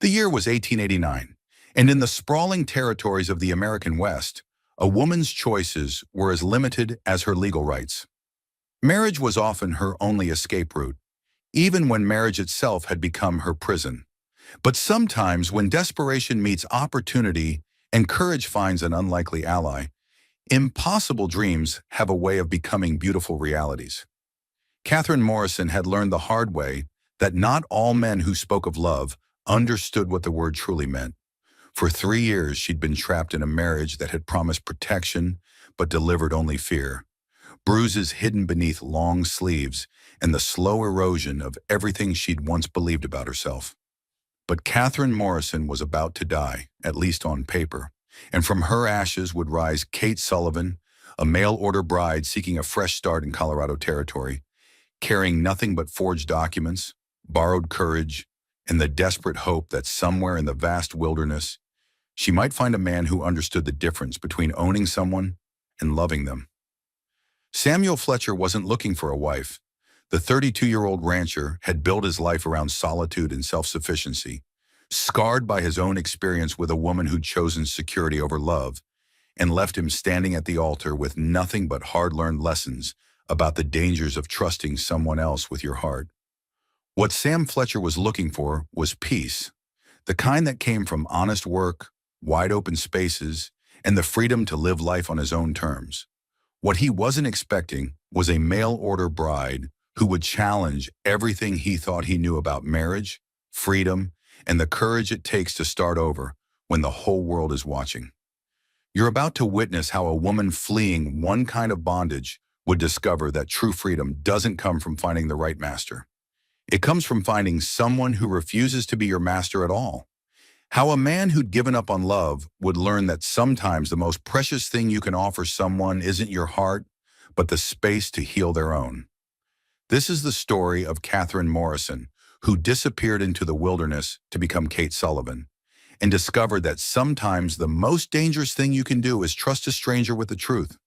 The year was 1889, and in the sprawling territories of the American West, a woman's choices were as limited as her legal rights. Marriage was often her only escape route, even when marriage itself had become her prison. But sometimes, when desperation meets opportunity and courage finds an unlikely ally, impossible dreams have a way of becoming beautiful realities. Catherine Morrison had learned the hard way that not all men who spoke of love understood what the word truly meant. For 3 years, she'd been trapped in a marriage that had promised protection but delivered only fear. Bruises hidden beneath long sleeves and the slow erosion of everything she'd once believed about herself. But Catherine Morrison was about to die, at least on paper, and from her ashes would rise Kate Sullivan, a mail-order bride seeking a fresh start in Colorado territory, carrying nothing but forged documents, borrowed courage, and the desperate hope that somewhere in the vast wilderness, she might find a man who understood the difference between owning someone and loving them. Samuel Fletcher wasn't looking for a wife. The 32-year-old rancher had built his life around solitude and self-sufficiency, scarred by his own experience with a woman who'd chosen security over love, and left him standing at the altar with nothing but hard-learned lessons about the dangers of trusting someone else with your heart. What Sam Fletcher was looking for was peace, the kind that came from honest work, wide-open spaces, and the freedom to live life on his own terms. What he wasn't expecting was a mail-order bride who would challenge everything he thought he knew about marriage, freedom, and the courage it takes to start over when the whole world is watching. You're about to witness how a woman fleeing one kind of bondage would discover that true freedom doesn't come from finding the right master. It comes from finding someone who refuses to be your master at all. How a man who'd given up on love would learn that sometimes the most precious thing you can offer someone isn't your heart, but the space to heal their own. This is the story of Catherine Morrison, who disappeared into the wilderness to become Kate Sullivan, and discovered that sometimes the most dangerous thing you can do is trust a stranger with the truth.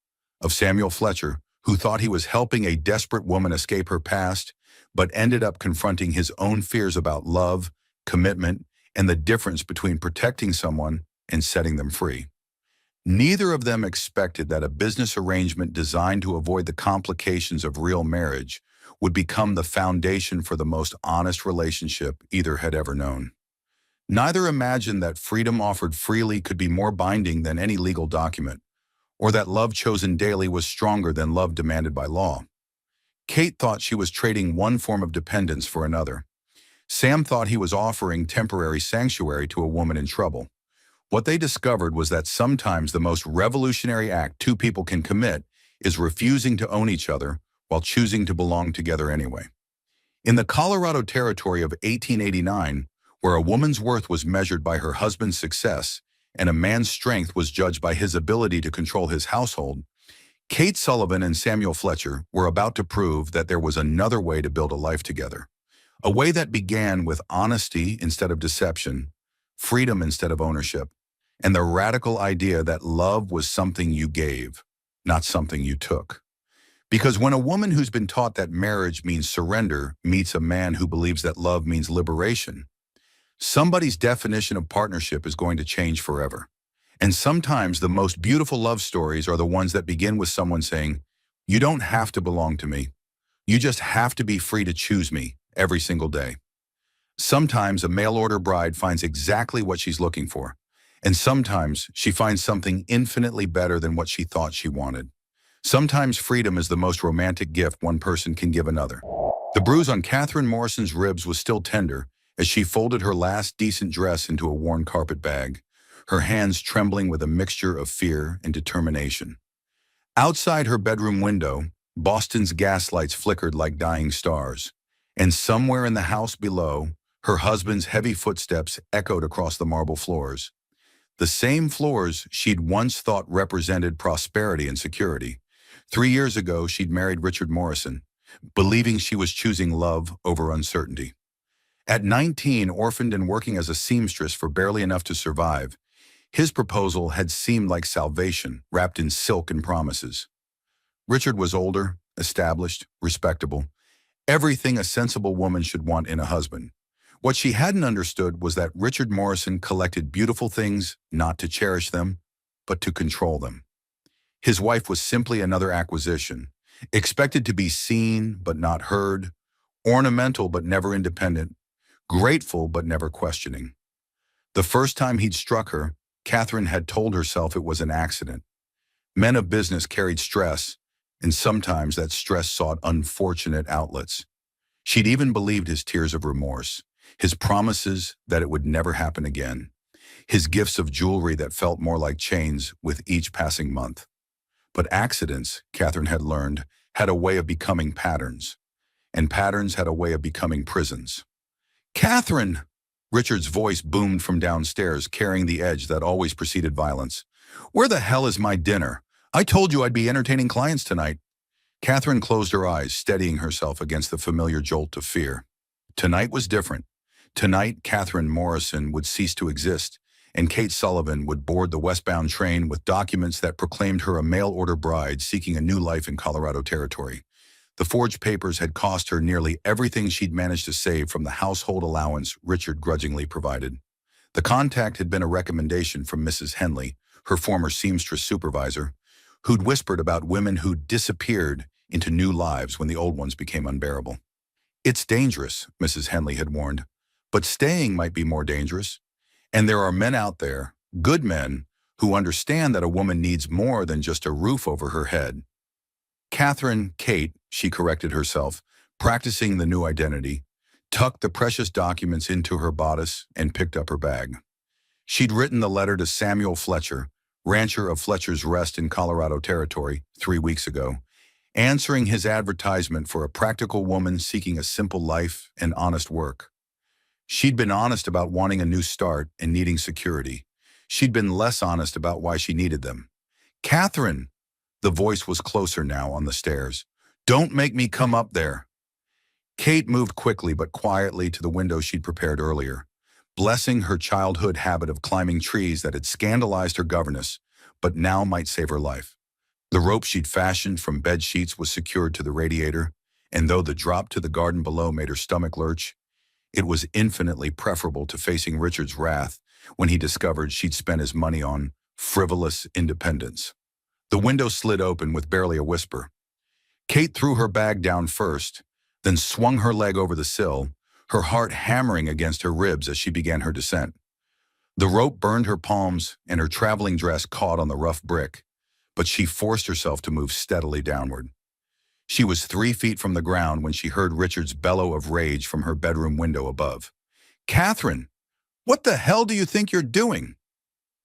Of Samuel Fletcher, who thought he was helping a desperate woman escape her past, but ended up confronting his own fears about love, commitment, and the difference between protecting someone and setting them free. Neither of them expected that a business arrangement designed to avoid the complications of real marriage would become the foundation for the most honest relationship either had ever known. Neither imagined that freedom offered freely could be more binding than any legal document, or that love chosen daily was stronger than love demanded by law. Kate thought she was trading one form of dependence for another. Sam thought he was offering temporary sanctuary to a woman in trouble. What they discovered was that sometimes the most revolutionary act two people can commit is refusing to own each other while choosing to belong together anyway. In the Colorado territory of 1889, where a woman's worth was measured by her husband's success and a man's strength was judged by his ability to control his household, Kate Sullivan and Samuel Fletcher were about to prove that there was another way to build a life together. A way that began with honesty instead of deception, freedom instead of ownership, and the radical idea that love was something you gave, not something you took. Because when a woman who's been taught that marriage means surrender meets a man who believes that love means liberation, somebody's definition of partnership is going to change forever. And sometimes the most beautiful love stories are the ones that begin with someone saying, "You don't have to belong to me. You just have to be free to choose me every single day." Sometimes a mail-order bride finds exactly what she's looking for, and sometimes she finds something infinitely better than what she thought she wanted. Sometimes freedom is the most romantic gift one person can give another. The bruise on Catherine Morrison's ribs was still tender as she folded her last decent dress into a worn carpet bag, her hands trembling with a mixture of fear and determination. Outside her bedroom window, Boston's gaslights flickered like dying stars, and somewhere in the house below, her husband's heavy footsteps echoed across the marble floors. The same floors she'd once thought represented prosperity and security. 3 years ago, she'd married Richard Morrison, believing she was choosing love over uncertainty. At 19, orphaned and working as a seamstress for barely enough to survive, his proposal had seemed like salvation wrapped in silk and promises. Richard was older, established, respectable, everything a sensible woman should want in a husband. What she hadn't understood was that Richard Morrison collected beautiful things not to cherish them, but to control them. His wife was simply another acquisition, expected to be seen but not heard, ornamental but never independent, grateful but never questioning. The first time he'd struck her, Catherine had told herself it was an accident. Men of business carried stress, and sometimes that stress sought unfortunate outlets. She'd even believed his tears of remorse, his promises that it would never happen again, his gifts of jewelry that felt more like chains with each passing month. But accidents, Catherine had learned, had a way of becoming patterns, and patterns had a way of becoming prisons. "Catherine!" Richard's voice boomed from downstairs, carrying the edge that always preceded violence. "Where the hell is my dinner? I told you I'd be entertaining clients tonight." Catherine closed her eyes, steadying herself against the familiar jolt of fear. Tonight was different. Tonight, Catherine Morrison would cease to exist, and Kate Sullivan would board the westbound train with documents that proclaimed her a mail-order bride seeking a new life in Colorado territory. The forged papers had cost her nearly everything she'd managed to save from the household allowance Richard grudgingly provided. The contact had been a recommendation from Mrs. Henley, her former seamstress supervisor, who'd whispered about women who'd disappeared into new lives when the old ones became unbearable. "It's dangerous," Mrs. Henley had warned, "but staying might be more dangerous. And there are men out there, good men, who understand that a woman needs more than just a roof over her head." Kate, she corrected herself, practicing the new identity, tucked the precious documents into her bodice and picked up her bag. She'd written the letter to Samuel Fletcher, rancher of Fletcher's Rest in Colorado Territory, 3 weeks ago, answering his advertisement for a practical woman seeking a simple life and honest work. She'd been honest about wanting a new start and needing security. She'd been less honest about why she needed them. "Catherine!" The voice was closer now on the stairs. "Don't make me come up there." Kate moved quickly but quietly to the window she'd prepared earlier, blessing her childhood habit of climbing trees that had scandalized her governess, but now might save her life. The rope she'd fashioned from bed sheets was secured to the radiator, and though the drop to the garden below made her stomach lurch, it was infinitely preferable to facing Richard's wrath when he discovered she'd spent his money on frivolous independence. The window slid open with barely a whisper. Kate threw her bag down first, then swung her leg over the sill, her heart hammering against her ribs as she began her descent. The rope burned her palms and her traveling dress caught on the rough brick, but she forced herself to move steadily downward. She was 3 feet from the ground when she heard Richard's bellow of rage from her bedroom window above. "Catherine, what the hell do you think you're doing?"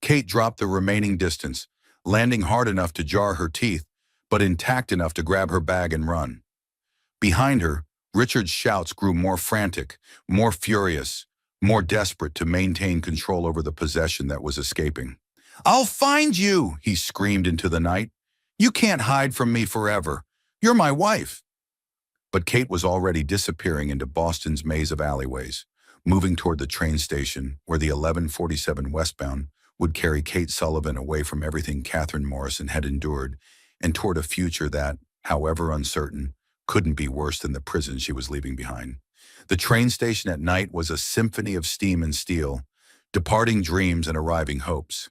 Kate dropped the remaining distance, landing hard enough to jar her teeth, but intact enough to grab her bag and run. Behind her, Richard's shouts grew more frantic, more furious, more desperate to maintain control over the possession that was escaping. "I'll find you!" he screamed into the night. "You can't hide from me forever. You're my wife." But Kate was already disappearing into Boston's maze of alleyways, moving toward the train station where the 1147 westbound would carry Kate Sullivan away from everything Catherine Morrison had endured and toward a future that, however uncertain, couldn't be worse than the prison she was leaving behind. The train station at night was a symphony of steam and steel, departing dreams and arriving hopes.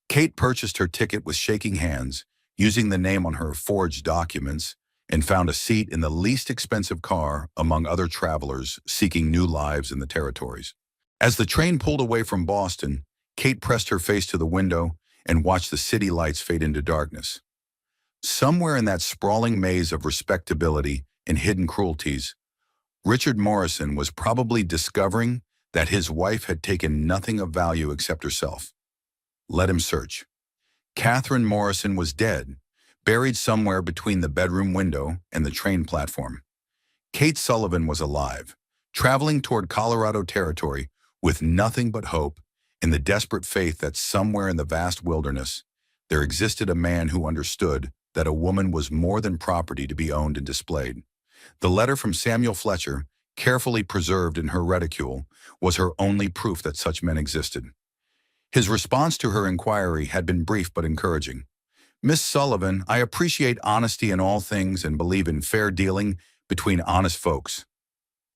Kate purchased her ticket with shaking hands, using the name on her forged documents, and found a seat in the least expensive car among other travelers seeking new lives in the territories. As the train pulled away from Boston, Kate pressed her face to the window and watched the city lights fade into darkness. Somewhere in that sprawling maze of respectability and hidden cruelties, Richard Morrison was probably discovering that his wife had taken nothing of value except herself. Let him search. Catherine Morrison was dead, buried somewhere between the bedroom window and the train platform. Kate Sullivan was alive, traveling toward Colorado territory with nothing but hope in the desperate faith that somewhere in the vast wilderness there existed a man who understood that a woman was more than property to be owned and displayed. The letter from Samuel Fletcher, carefully preserved in her reticule, was her only proof that such men existed. His response to her inquiry had been brief but encouraging. "Miss Sullivan, I appreciate honesty in all things and believe in fair dealing between honest folks."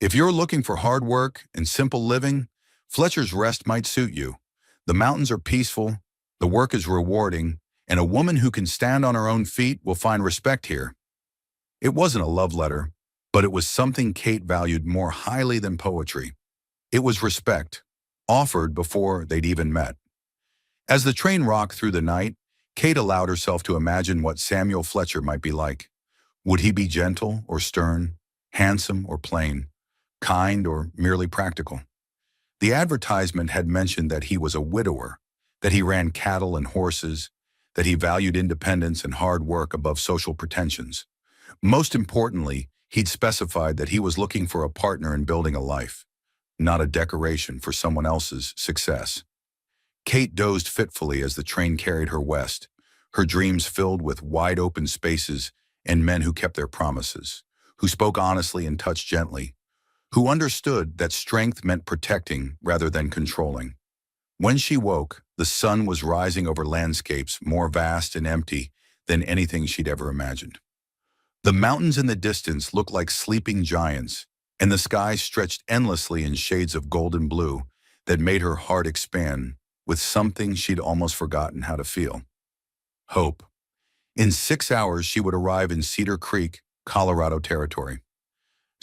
If you're looking for hard work and simple living, Fletcher's Rest might suit you. The mountains are peaceful, the work is rewarding, and a woman who can stand on her own feet will find respect here. It wasn't a love letter, but it was something Kate valued more highly than poetry. It was respect, offered before they'd even met. As the train rocked through the night, Kate allowed herself to imagine what Samuel Fletcher might be like. Would he be gentle or stern, handsome or plain, kind or merely practical? The advertisement had mentioned that he was a widower, that he ran cattle and horses, that he valued independence and hard work above social pretensions. Most importantly, he'd specified that he was looking for a partner in building a life, not a decoration for someone else's success. Kate dozed fitfully as the train carried her west, her dreams filled with wide-open spaces and men who kept their promises, who spoke honestly and touched gently, who understood that strength meant protecting rather than controlling. When she woke, the sun was rising over landscapes more vast and empty than anything she'd ever imagined. The mountains in the distance looked like sleeping giants, and the sky stretched endlessly in shades of golden blue that made her heart expand with something she'd almost forgotten how to feel. Hope. In 6 hours, she would arrive in Cedar Creek, Colorado territory.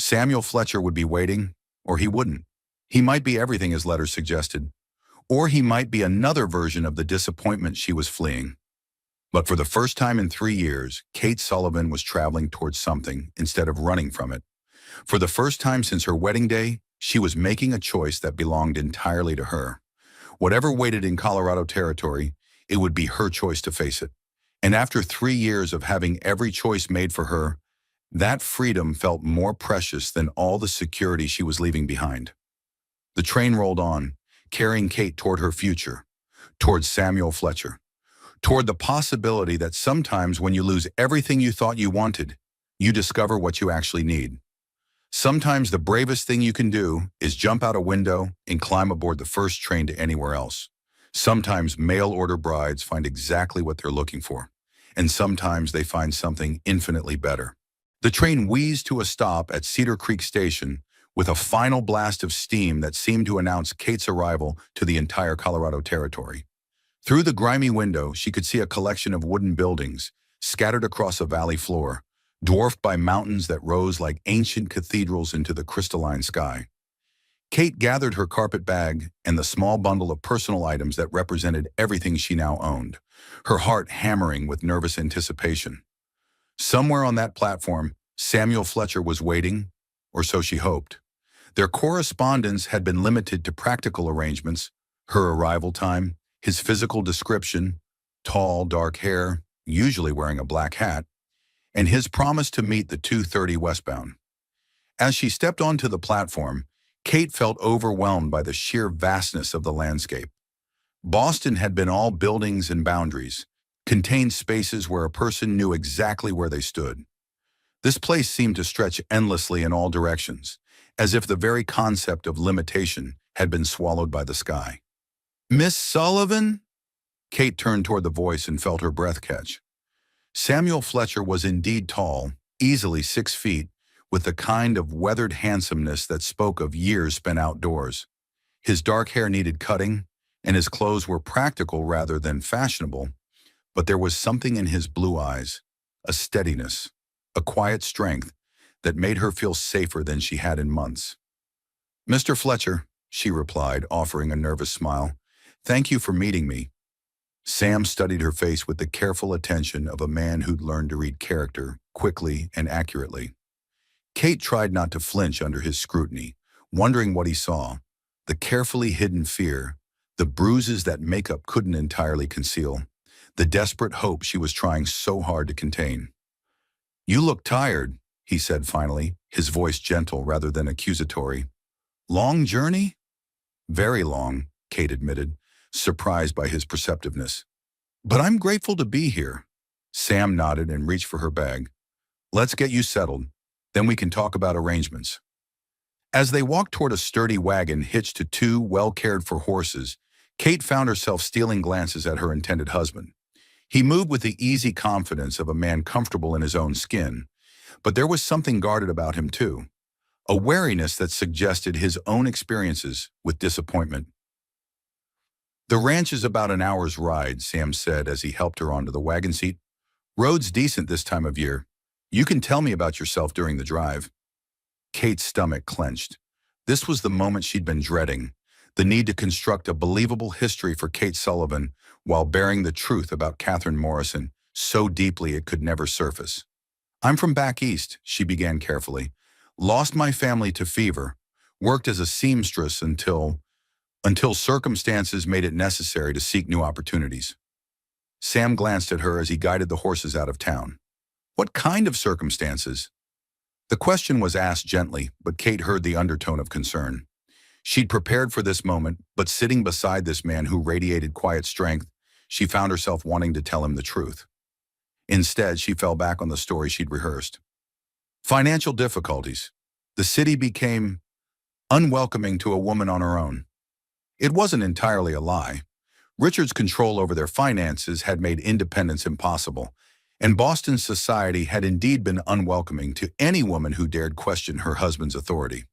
Samuel Fletcher would be waiting, or he wouldn't. He might be everything his letter suggested, or he might be another version of the disappointment she was fleeing. But for the first time in 3 years, Kate Sullivan was traveling towards something instead of running from it. For the first time since her wedding day, she was making a choice that belonged entirely to her. Whatever waited in Colorado territory, it would be her choice to face it. And after 3 years of having every choice made for her, that freedom felt more precious than all the security she was leaving behind. The train rolled on, carrying Kate toward her future, toward Samuel Fletcher, toward the possibility that sometimes when you lose everything you thought you wanted, you discover what you actually need. Sometimes the bravest thing you can do is jump out a window and climb aboard the first train to anywhere else. Sometimes mail-order brides find exactly what they're looking for, and sometimes they find something infinitely better. The train wheezed to a stop at Cedar Creek Station with a final blast of steam that seemed to announce Kate's arrival to the entire Colorado territory. Through the grimy window, she could see a collection of wooden buildings scattered across a valley floor, dwarfed by mountains that rose like ancient cathedrals into the crystalline sky. Kate gathered her carpet bag and the small bundle of personal items that represented everything she now owned, her heart hammering with nervous anticipation. Somewhere on that platform, Samuel Fletcher was waiting, or so she hoped. Their correspondence had been limited to practical arrangements: her arrival time, his physical description, tall, dark hair, usually wearing a black hat, and his promise to meet the 2:30 westbound. As she stepped onto the platform, Kate felt overwhelmed by the sheer vastness of the landscape. Boston had been all buildings and boundaries, contained spaces where a person knew exactly where they stood. This place seemed to stretch endlessly in all directions, as if the very concept of limitation had been swallowed by the sky. "Miss Sullivan?" Kate turned toward the voice and felt her breath catch. Samuel Fletcher was indeed tall, easily 6 feet, with the kind of weathered handsomeness that spoke of years spent outdoors. His dark hair needed cutting, and his clothes were practical rather than fashionable, but there was something in his blue eyes, a steadiness, a quiet strength that made her feel safer than she had in months. "Mr. Fletcher," she replied, offering a nervous smile, "thank you for meeting me." Sam studied her face with the careful attention of a man who'd learned to read character quickly and accurately. Kate tried not to flinch under his scrutiny, wondering what he saw, the carefully hidden fear, the bruises that makeup couldn't entirely conceal, the desperate hope she was trying so hard to contain. "You look tired," he said finally, his voice gentle rather than accusatory. "Long journey?" "Very long," Kate admitted, surprised by his perceptiveness. "But I'm grateful to be here." Sam nodded and reached for her bag. "Let's get you settled. Then we can talk about arrangements." As they walked toward a sturdy wagon hitched to 2 well-cared-for horses, Kate found herself stealing glances at her intended husband. He moved with the easy confidence of a man comfortable in his own skin, but there was something guarded about him too. a wariness that suggested his own experiences with disappointment. "The ranch is about an hour's ride," Sam said as he helped her onto the wagon seat. "Road's decent this time of year. You can tell me about yourself during the drive." Kate's stomach clenched. This was the moment she'd been dreading, the need to construct a believable history for Kate Sullivan while bearing the truth about Catherine Morrison so deeply it could never surface. "I'm from back east," she began carefully. "Lost my family to fever. Worked as a seamstress until circumstances made it necessary to seek new opportunities." Sam glanced at her as he guided the horses out of town. "What kind of circumstances?" The question was asked gently, but Kate heard the undertone of concern. She'd prepared for this moment, but sitting beside this man who radiated quiet strength, she found herself wanting to tell him the truth. Instead, she fell back on the story she'd rehearsed. Financial difficulties. The city became unwelcoming to a woman on her own. It wasn't entirely a lie. Richard's control over their finances had made independence impossible, and Boston's society had indeed been unwelcoming to any woman who dared question her husband's authority.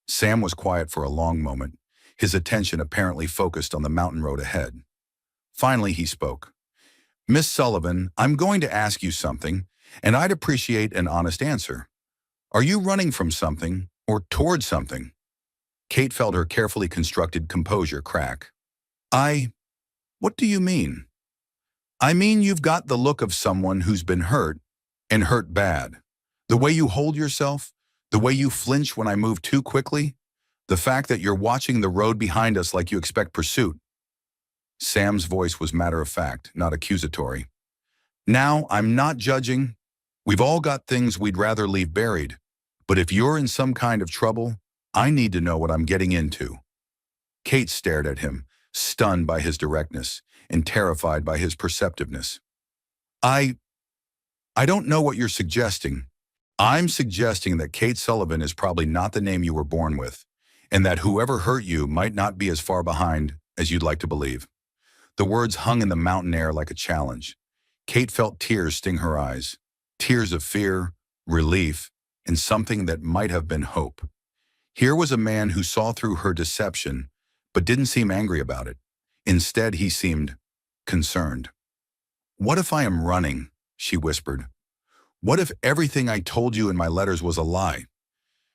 Sam was quiet for a long moment, his attention apparently focused on the mountain road ahead. Finally, he spoke. "Miss Sullivan, I'm going to ask you something, and I'd appreciate an honest answer. Are you running from something or toward something?" Kate felt her carefully constructed composure crack. What do you mean?" "I mean you've got the look of someone who's been hurt, and hurt bad. The way you hold yourself, the way you flinch when I move too quickly, the fact that you're watching the road behind us like you expect pursuit." Sam's voice was matter-of-fact, not accusatory. "Now, I'm not judging. We've all got things we'd rather leave buried. But if you're in some kind of trouble, I need to know what I'm getting into." Kate stared at him, stunned by his directness and terrified by his perceptiveness. I don't know what you're suggesting. I'm suggesting that Kate Sullivan is probably not the name you were born with, and that whoever hurt you might not be as far behind as you'd like to believe." The words hung in the mountain air like a challenge. Kate felt tears sting her eyes, tears of fear, relief, and something that might have been hope. Here was a man who saw through her deception, but didn't seem angry about it. Instead, he seemed concerned. "What if I am running?" she whispered. "What if everything I told you in my letters was a lie?"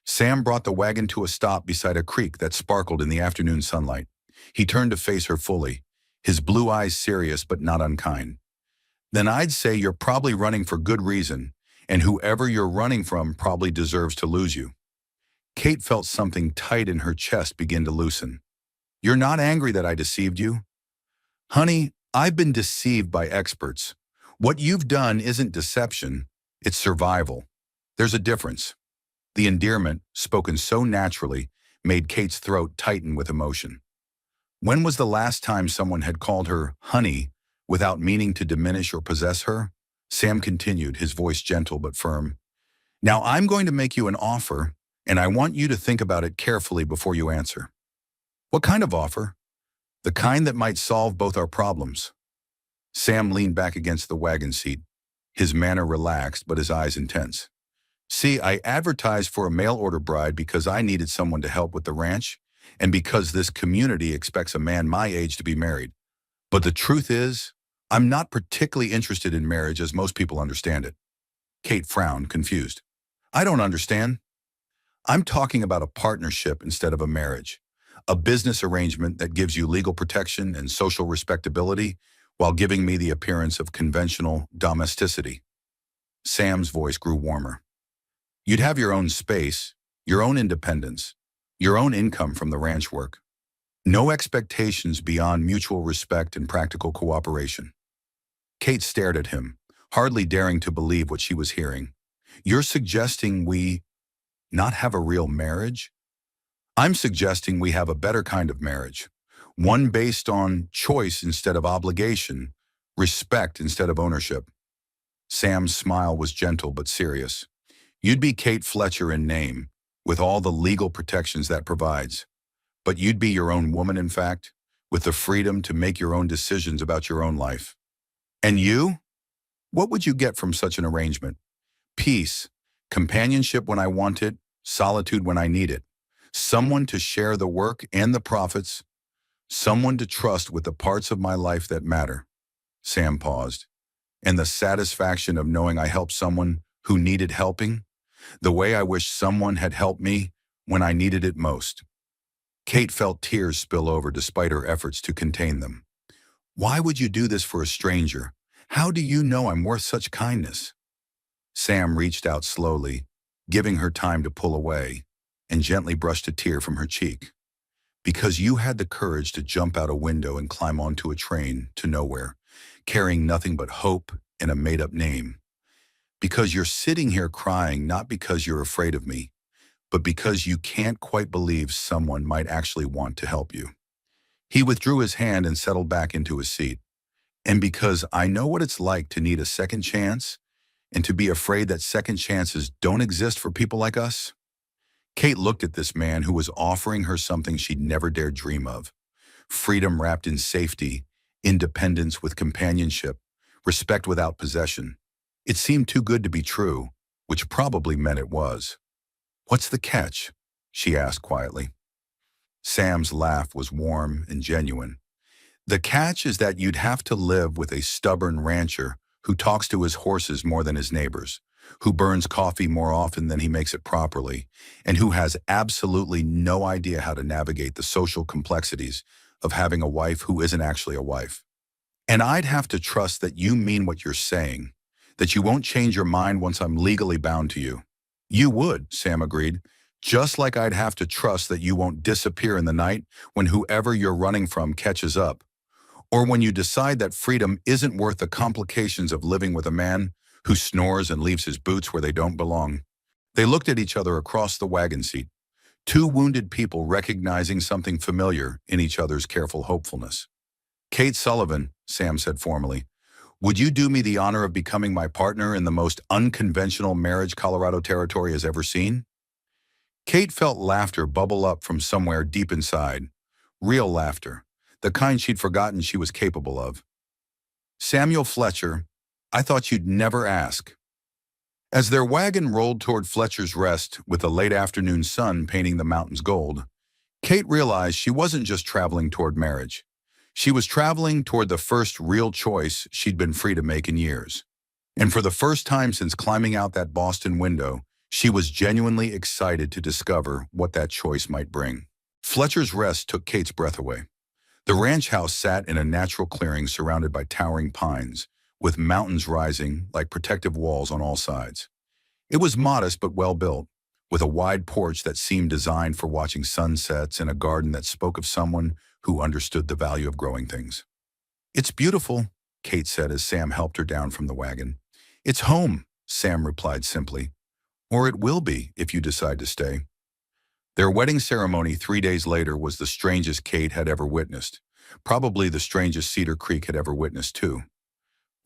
Sam brought the wagon to a stop beside a creek that sparkled in the afternoon sunlight. He turned to face her fully, his blue eyes serious but not unkind. "Then I'd say you're probably running for good reason, and whoever you're running from probably deserves to lose you." Kate felt something tight in her chest begin to loosen. "You're not angry that I deceived you?" "Honey, I've been deceived by experts. What you've done isn't deception, it's survival. There's a difference." The endearment, spoken so naturally, made Kate's throat tighten with emotion. When was the last time someone had called her honey without meaning to diminish or possess her? Sam continued, his voice gentle but firm. "Now I'm going to make you an offer, and I want you to think about it carefully before you answer." "What kind of offer?" "The kind that might solve both our problems." Sam leaned back against the wagon seat, his manner relaxed but his eyes intense. "See, I advertised for a mail-order bride because I needed someone to help with the ranch, and because this community expects a man my age to be married. But the truth is, I'm not particularly interested in marriage as most people understand it." Kate frowned, confused. "I don't understand." "I'm talking about a partnership instead of a marriage. A business arrangement that gives you legal protection and social respectability while giving me the appearance of conventional domesticity." Sam's voice grew warmer. "You'd have your own space, your own independence, your own income from the ranch work. No expectations beyond mutual respect and practical cooperation." Kate stared at him, hardly daring to believe what she was hearing. "You're suggesting we not have a real marriage?" "I'm suggesting we have a better kind of marriage. One based on choice instead of obligation, respect instead of ownership." Sam's smile was gentle but serious. "You'd be Kate Fletcher in name, with all the legal protections that provides. But you'd be your own woman, in fact, with the freedom to make your own decisions about your own life. And you? What would you get from such an arrangement? Peace, companionship when I want it, solitude when I need it, someone to share the work and the profits, someone to trust with the parts of my life that matter." Sam paused. "And the satisfaction of knowing I helped someone who needed helping, the way I wish someone had helped me when I needed it most." Kate felt tears spill over despite her efforts to contain them. "Why would you do this for a stranger? How do you know I'm worth such kindness?" Sam reached out slowly, giving her time to pull away, and gently brushed a tear from her cheek. "Because you had the courage to jump out a window and climb onto a train to nowhere, carrying nothing but hope and a made-up name. Because you're sitting here crying not because you're afraid of me, but because you can't quite believe someone might actually want to help you." He withdrew his hand and settled back into his seat. "And because I know what it's like to need a second chance and to be afraid that second chances don't exist for people like us." Kate looked at this man who was offering her something she'd never dared dream of: freedom wrapped in safety, independence with companionship, respect without possession. It seemed too good to be true, which probably meant it was. "What's the catch?" she asked quietly. Sam's laugh was warm and genuine. "The catch is that you'd have to live with a stubborn rancher who talks to his horses more than his neighbors, who burns coffee more often than he makes it properly, and who has absolutely no idea how to navigate the social complexities of having a wife who isn't actually a wife. And I'd have to trust that you mean what you're saying, that you won't change your mind once I'm legally bound to you." "You would," Sam agreed, "just like I'd have to trust that you won't disappear in the night when whoever you're running from catches up, or when you decide that freedom isn't worth the complications of living with a man who snores and leaves his boots where they don't belong." They looked at each other across the wagon seat, two wounded people recognizing something familiar in each other's careful hopefulness. "Kate Sullivan," Sam said formally, "would you do me the honor of becoming my partner in the most unconventional marriage Colorado territory has ever seen?" Kate felt laughter bubble up from somewhere deep inside. Real laughter, the kind she'd forgotten she was capable of. "Samuel Fletcher, I thought you'd never ask." As their wagon rolled toward Fletcher's Rest with the late afternoon sun painting the mountains gold, Kate realized she wasn't just traveling toward marriage. She was traveling toward the first real choice she'd been free to make in years. And for the first time since climbing out that Boston window, she was genuinely excited to discover what that choice might bring. Fletcher's Rest took Kate's breath away. The ranch house sat in a natural clearing surrounded by towering pines, with mountains rising like protective walls on all sides. It was modest but well built, with a wide porch that seemed designed for watching sunsets and a garden that spoke of someone who understood the value of growing things. "It's beautiful," Kate said as Sam helped her down from the wagon. "It's home," Sam replied simply. "Or it will be if you decide to stay." Their wedding ceremony 3 days later was the strangest Kate had ever witnessed, probably the strangest Cedar Creek had ever witnessed too.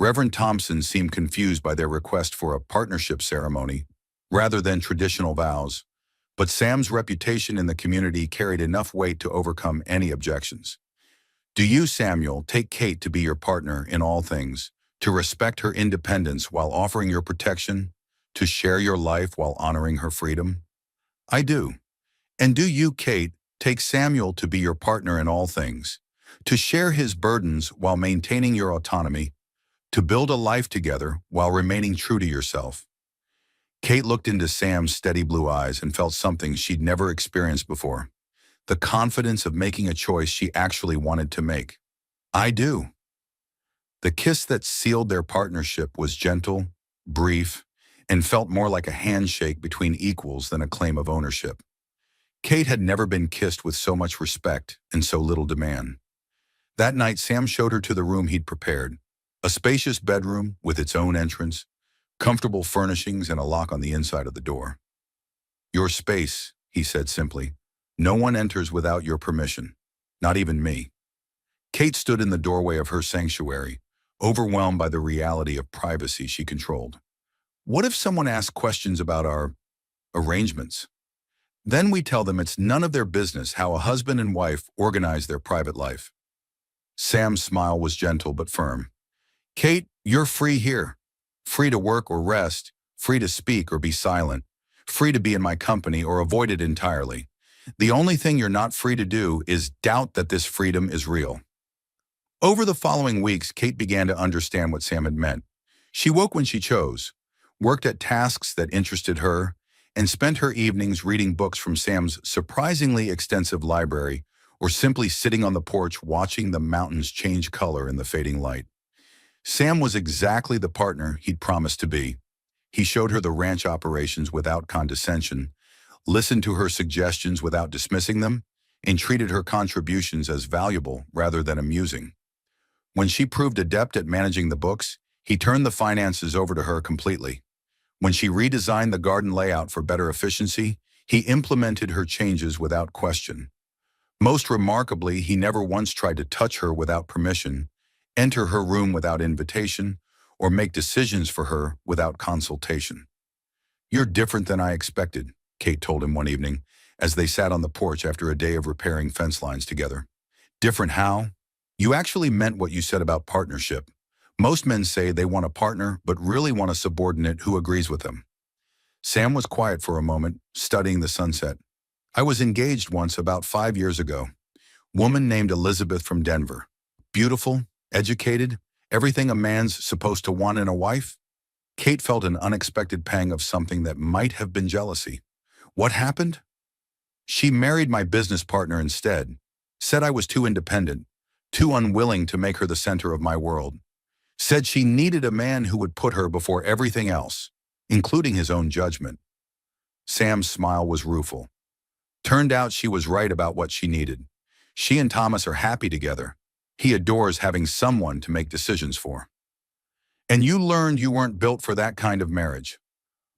Reverend Thompson seemed confused by their request for a partnership ceremony rather than traditional vows, but Sam's reputation in the community carried enough weight to overcome any objections. "Do you, Samuel, take Kate to be your partner in all things, to respect her independence while offering your protection, to share your life while honoring her freedom?" "I do." "And do you, Kate, take Samuel to be your partner in all things, to share his burdens while maintaining your autonomy, to build a life together while remaining true to yourself?" Kate looked into Sam's steady blue eyes and felt something she'd never experienced before: the confidence of making a choice she actually wanted to make. "I do." The kiss that sealed their partnership was gentle, brief, and felt more like a handshake between equals than a claim of ownership. Kate had never been kissed with so much respect and so little demand. That night, Sam showed her to the room he'd prepared, a spacious bedroom with its own entrance, comfortable furnishings, and a lock on the inside of the door. "Your space," he said simply. "No one enters without your permission, not even me." Kate stood in the doorway of her sanctuary, overwhelmed by the reality of privacy she controlled. "What if someone asked questions about our arrangements? Then we tell them it's none of their business how a husband and wife organize their private life." Sam's smile was gentle but firm. "Kate, you're free here. Free to work or rest, free to speak or be silent, free to be in my company or avoid it entirely. The only thing you're not free to do is doubt that this freedom is real." Over the following weeks, Kate began to understand what Sam had meant. She woke when she chose, worked at tasks that interested her, and spent her evenings reading books from Sam's surprisingly extensive library or simply sitting on the porch watching the mountains change color in the fading light. Sam was exactly the partner he'd promised to be. He showed her the ranch operations without condescension, listened to her suggestions without dismissing them, and treated her contributions as valuable rather than amusing. When she proved adept at managing the books, he turned the finances over to her completely. When she redesigned the garden layout for better efficiency, he implemented her changes without question. Most remarkably, he never once tried to touch her without permission, enter her room without invitation, or make decisions for her without consultation. "You're different than I expected," Kate told him one evening, as they sat on the porch after a day of repairing fence lines together. "Different how? You actually meant what you said about partnership. Most men say they want a partner, but really want a subordinate who agrees with them." Sam was quiet for a moment, studying the sunset. "I was engaged once about 5 years ago. Woman named Elizabeth from Denver. Beautiful, educated, everything a man's supposed to want in a wife." Kate felt an unexpected pang of something that might have been jealousy. "What happened?" "She married my business partner instead. Said I was too independent, too unwilling to make her the center of my world. Said she needed a man who would put her before everything else, including his own judgment." Sam's smile was rueful. Turned out she was right about what she needed. She and Thomas are happy together. He adores having someone to make decisions for. "And you learned you weren't built for that kind of marriage."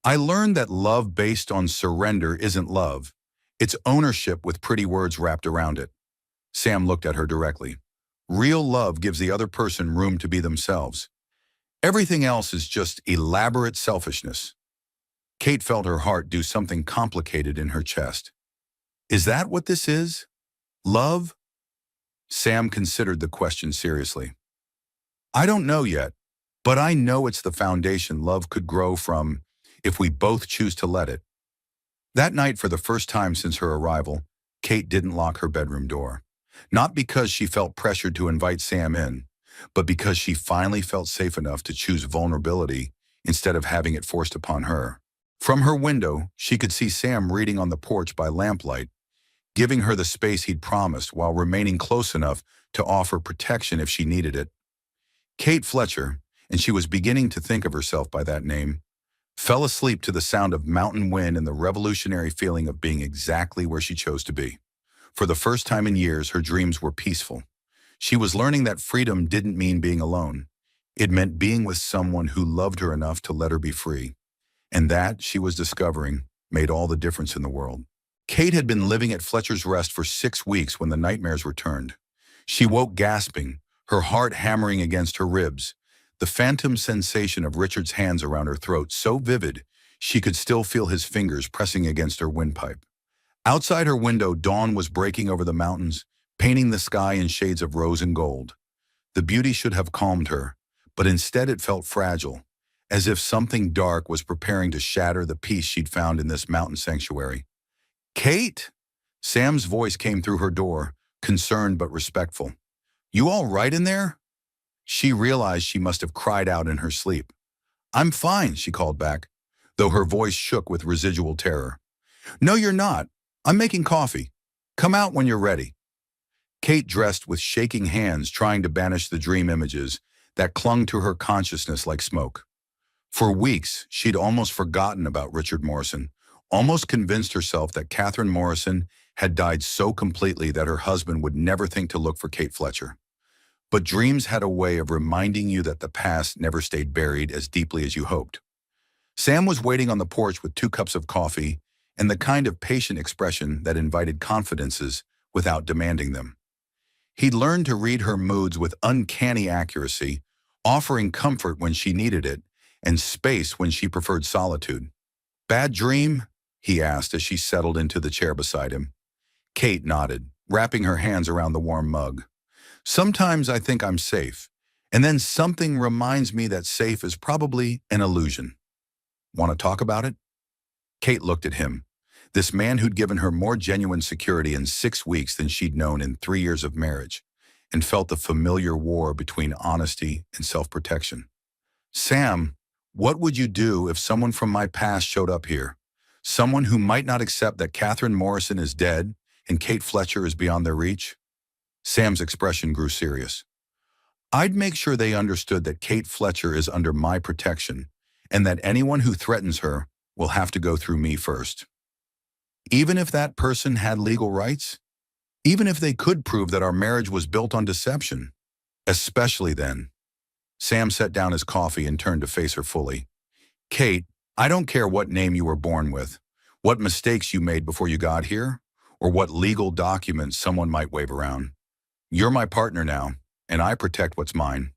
"I learned that love based on surrender isn't love. It's ownership with pretty words wrapped around it." Sam looked at her directly. "Real love gives the other person room to be themselves. Everything else is just elaborate selfishness." Kate felt her heart do something complicated in her chest. "Is that what this is? Love?" Sam considered the question seriously. "I don't know yet, but I know it's the foundation love could grow from if we both choose to let it." That night, for the first time since her arrival, Kate didn't lock her bedroom door. Not because she felt pressured to invite Sam in, but because she finally felt safe enough to choose vulnerability instead of having it forced upon her. From her window, she could see Sam reading on the porch by lamplight, giving her the space he'd promised while remaining close enough to offer protection if she needed it. Kate Fletcher, and she was beginning to think of herself by that name, fell asleep to the sound of mountain wind and the revolutionary feeling of being exactly where she chose to be. For the first time in years, her dreams were peaceful. She was learning that freedom didn't mean being alone. It meant being with someone who loved her enough to let her be free. And that, she was discovering, made all the difference in the world. Kate had been living at Fletcher's Rest for 6 weeks when the nightmares returned. She woke gasping, her heart hammering against her ribs, the phantom sensation of Richard's hands around her throat so vivid she could still feel his fingers pressing against her windpipe. Outside her window, dawn was breaking over the mountains, painting the sky in shades of rose and gold. The beauty should have calmed her, but instead it felt fragile, as if something dark was preparing to shatter the peace she'd found in this mountain sanctuary. "Kate?" Sam's voice came through her door, concerned but respectful. "You all right in there?" She realized she must have cried out in her sleep. "I'm fine," she called back, though her voice shook with residual terror. "No, you're not. I'm making coffee. Come out when you're ready." Kate dressed with shaking hands, trying to banish the dream images that clung to her consciousness like smoke. For weeks, she'd almost forgotten about Richard Morrison, almost convinced herself that Catherine Morrison had died so completely that her husband would never think to look for Kate Fletcher. But dreams had a way of reminding you that the past never stayed buried as deeply as you hoped. Sam was waiting on the porch with 2 cups of coffee and the kind of patient expression that invited confidences without demanding them. He'd learned to read her moods with uncanny accuracy, offering comfort when she needed it and space when she preferred solitude. "Bad dream?" he asked as she settled into the chair beside him. Kate nodded, wrapping her hands around the warm mug. "Sometimes I think I'm safe, and then something reminds me that safe is probably an illusion." "Want to talk about it?" Kate looked at him, this man who'd given her more genuine security in 6 weeks than she'd known in 3 years of marriage, and felt the familiar war between honesty and self-protection. Sam, what would you do if someone from my past showed up here? Someone who might not accept that Catherine Morrison is dead and Kate Fletcher is beyond their reach? Sam's expression grew serious. I'd make sure they understood that Kate Fletcher is under my protection and that anyone who threatens her will have to go through me first. Even if that person had legal rights? Even if they could prove that our marriage was built on deception? Especially then. Sam set down his coffee and turned to face her fully. Kate, I don't care what name you were born with, what mistakes you made before you got here, or what legal documents someone might wave around. You're my partner now, and I protect what's mine.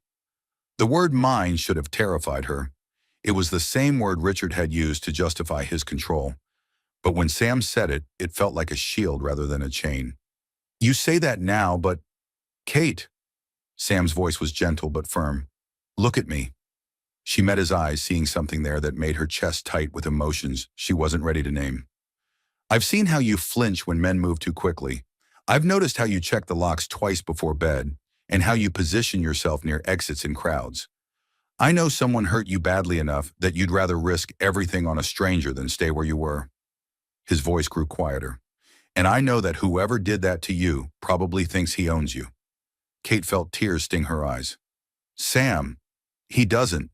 The word mine should have terrified her. It was the same word Richard had used to justify his control. But when Sam said it, it felt like a shield rather than a chain. You say that now, but... Kate. Sam's voice was gentle but firm. Look at me. She met his eyes, seeing something there that made her chest tight with emotions she wasn't ready to name. I've seen how you flinch when men move too quickly. I've noticed how you check the locks twice before bed, and how you position yourself near exits in crowds. I know someone hurt you badly enough that you'd rather risk everything on a stranger than stay where you were. His voice grew quieter. And I know that whoever did that to you probably thinks he owns you. Kate felt tears sting her eyes. Sam, he doesn't.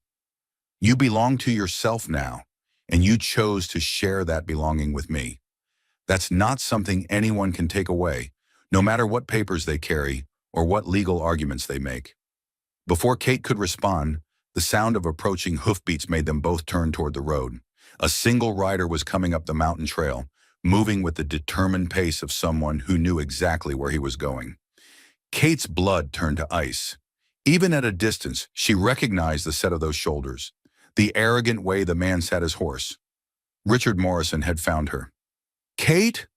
You belong to yourself now, and you chose to share that belonging with me. That's not something anyone can take away, no matter what papers they carry or what legal arguments they make. Before Kate could respond, the sound of approaching hoofbeats made them both turn toward the road. A single rider was coming up the mountain trail, moving with the determined pace of someone who knew exactly where he was going. Kate's blood turned to ice. Even at a distance, she recognized the set of those shoulders, the arrogant way the man sat his horse. Richard Morrison had found her. Kate?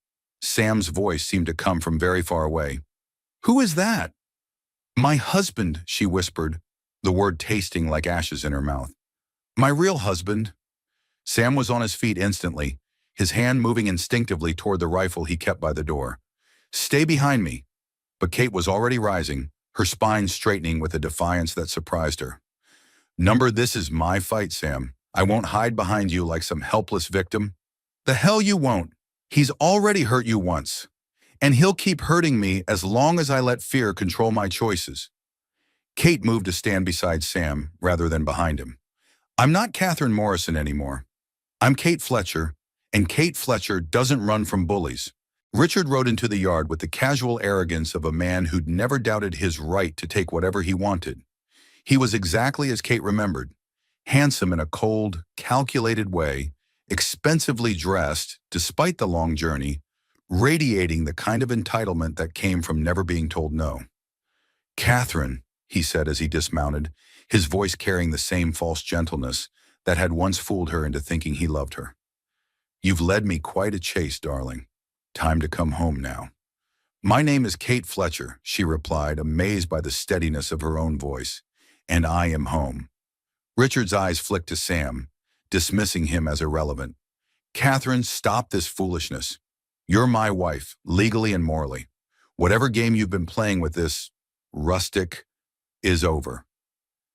Sam's voice seemed to come from very far away. Who is that? My husband, she whispered, the word tasting like ashes in her mouth. My real husband. Sam was on his feet instantly, his hand moving instinctively toward the rifle he kept by the door. Stay behind me. But Kate was already rising, her spine straightening with a defiance that surprised her. This is my fight, Sam. I won't hide behind you like some helpless victim. The hell you won't. He's already hurt you once. And he'll keep hurting me as long as I let fear control my choices. Kate moved to stand beside Sam rather than behind him. I'm not Catherine Morrison anymore. I'm Kate Fletcher, and Kate Fletcher doesn't run from bullies. Richard rode into the yard with the casual arrogance of a man who'd never doubted his right to take whatever he wanted. He was exactly as Kate remembered, handsome in a cold, calculated way, expensively dressed despite the long journey, radiating the kind of entitlement that came from never being told no. Catherine, he said as he dismounted, his voice carrying the same false gentleness that had once fooled her into thinking he loved her. You've led me quite a chase, darling. Time to come home now. My name is Kate Fletcher, she replied, amazed by the steadiness of her own voice. And I am home. Richard's eyes flicked to Sam, dismissing him as irrelevant. Catherine, stop this foolishness. You're my wife, legally and morally. Whatever game you've been playing with this rustic is over.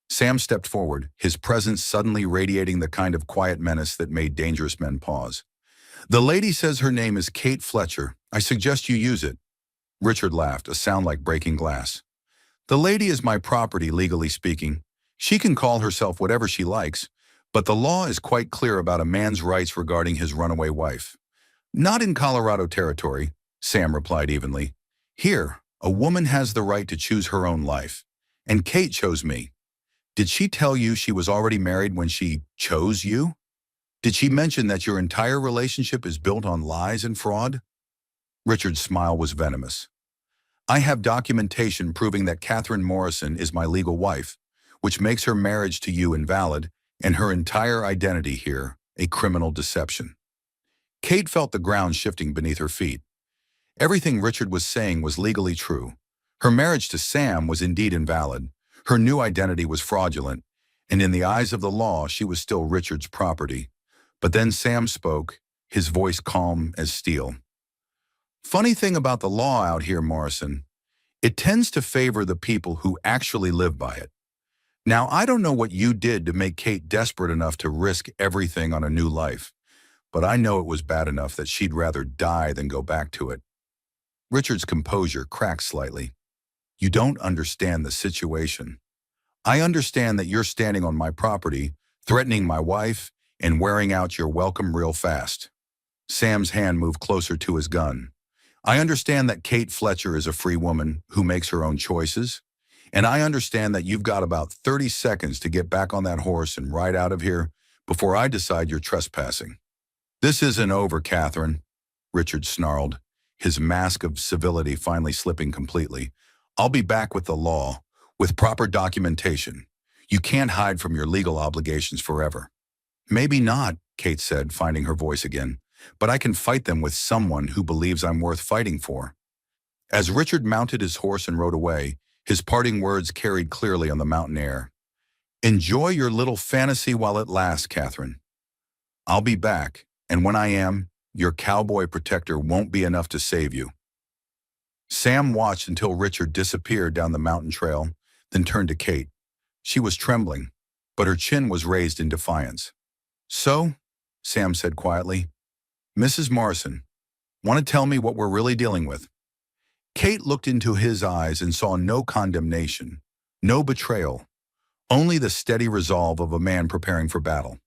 Sam stepped forward, his presence suddenly radiating the kind of quiet menace that made dangerous men pause. The lady says her name is Kate Fletcher. I suggest you use it. Richard laughed, a sound like breaking glass. The lady is my property, legally speaking. She can call herself whatever she likes, but the law is quite clear about a man's rights regarding his runaway wife. Not in Colorado territory, Sam replied evenly. Here, a woman has the right to choose her own life. And Kate chose me. Did she tell you she was already married when she chose you? Did she mention that your entire relationship is built on lies and fraud? Richard's smile was venomous. I have documentation proving that Catherine Morrison is my legal wife, which makes her marriage to you invalid and her entire identity here a criminal deception. Kate felt the ground shifting beneath her feet. Everything Richard was saying was legally true. Her marriage to Sam was indeed invalid. Her new identity was fraudulent, and in the eyes of the law, she was still Richard's property. But then Sam spoke, his voice calm as steel. Funny thing about the law out here, Morrison, it tends to favor the people who actually live by it. Now, I don't know what you did to make Kate desperate enough to risk everything on a new life, but I know it was bad enough that she'd rather die than go back to it. Richard's composure cracked slightly. You don't understand the situation. I understand that you're standing on my property, threatening my wife, and wearing out your welcome real fast. Sam's hand moved closer to his gun. I understand that Kate Fletcher is a free woman who makes her own choices, and I understand that you've got about 30 seconds to get back on that horse and ride out of here before I decide you're trespassing. This isn't over, Catherine, Richard snarled, his mask of civility finally slipping completely. I'll be back with the law, with proper documentation. You can't hide from your legal obligations forever. Maybe not, Kate said, finding her voice again, but I can fight them with someone who believes I'm worth fighting for. As Richard mounted his horse and rode away, his parting words carried clearly on the mountain air. Enjoy your little fantasy while it lasts, Catherine. I'll be back, and when I am, your cowboy protector won't be enough to save you. Sam watched until Richard disappeared down the mountain trail, then turned to Kate. She was trembling, but her chin was raised in defiance. So, Sam said quietly, Mrs. Morrison, want to tell me what we're really dealing with? Kate looked into his eyes and saw no condemnation, no betrayal, only the steady resolve of a man preparing for battle.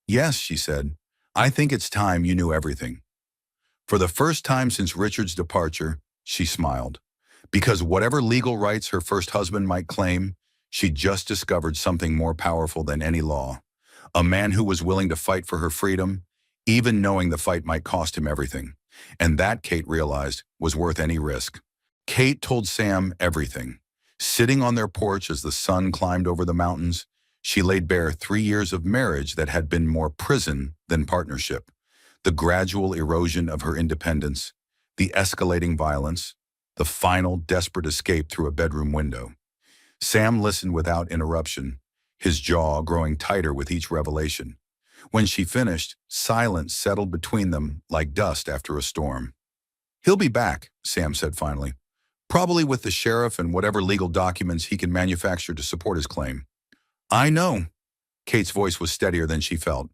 Yes, she said, I think it's time you knew everything. For the first time since Richard's departure, she smiled, because whatever legal rights her first husband might claim, she'd just discovered something more powerful than any law. A man who was willing to fight for her freedom, even knowing the fight might cost him everything. And that, Kate realized, was worth any risk. Kate told Sam everything. Sitting on their porch as the sun climbed over the mountains, she laid bare 3 years of marriage that had been more prison than partnership. The gradual erosion of her independence, the escalating violence, the final desperate escape through a bedroom window. Sam listened without interruption, his jaw growing tighter with each revelation. When she finished, silence settled between them like dust after a storm. He'll be back, Sam said finally, probably with the sheriff and whatever legal documents he can manufacture to support his claim. I know. Kate's voice was steadier than she felt.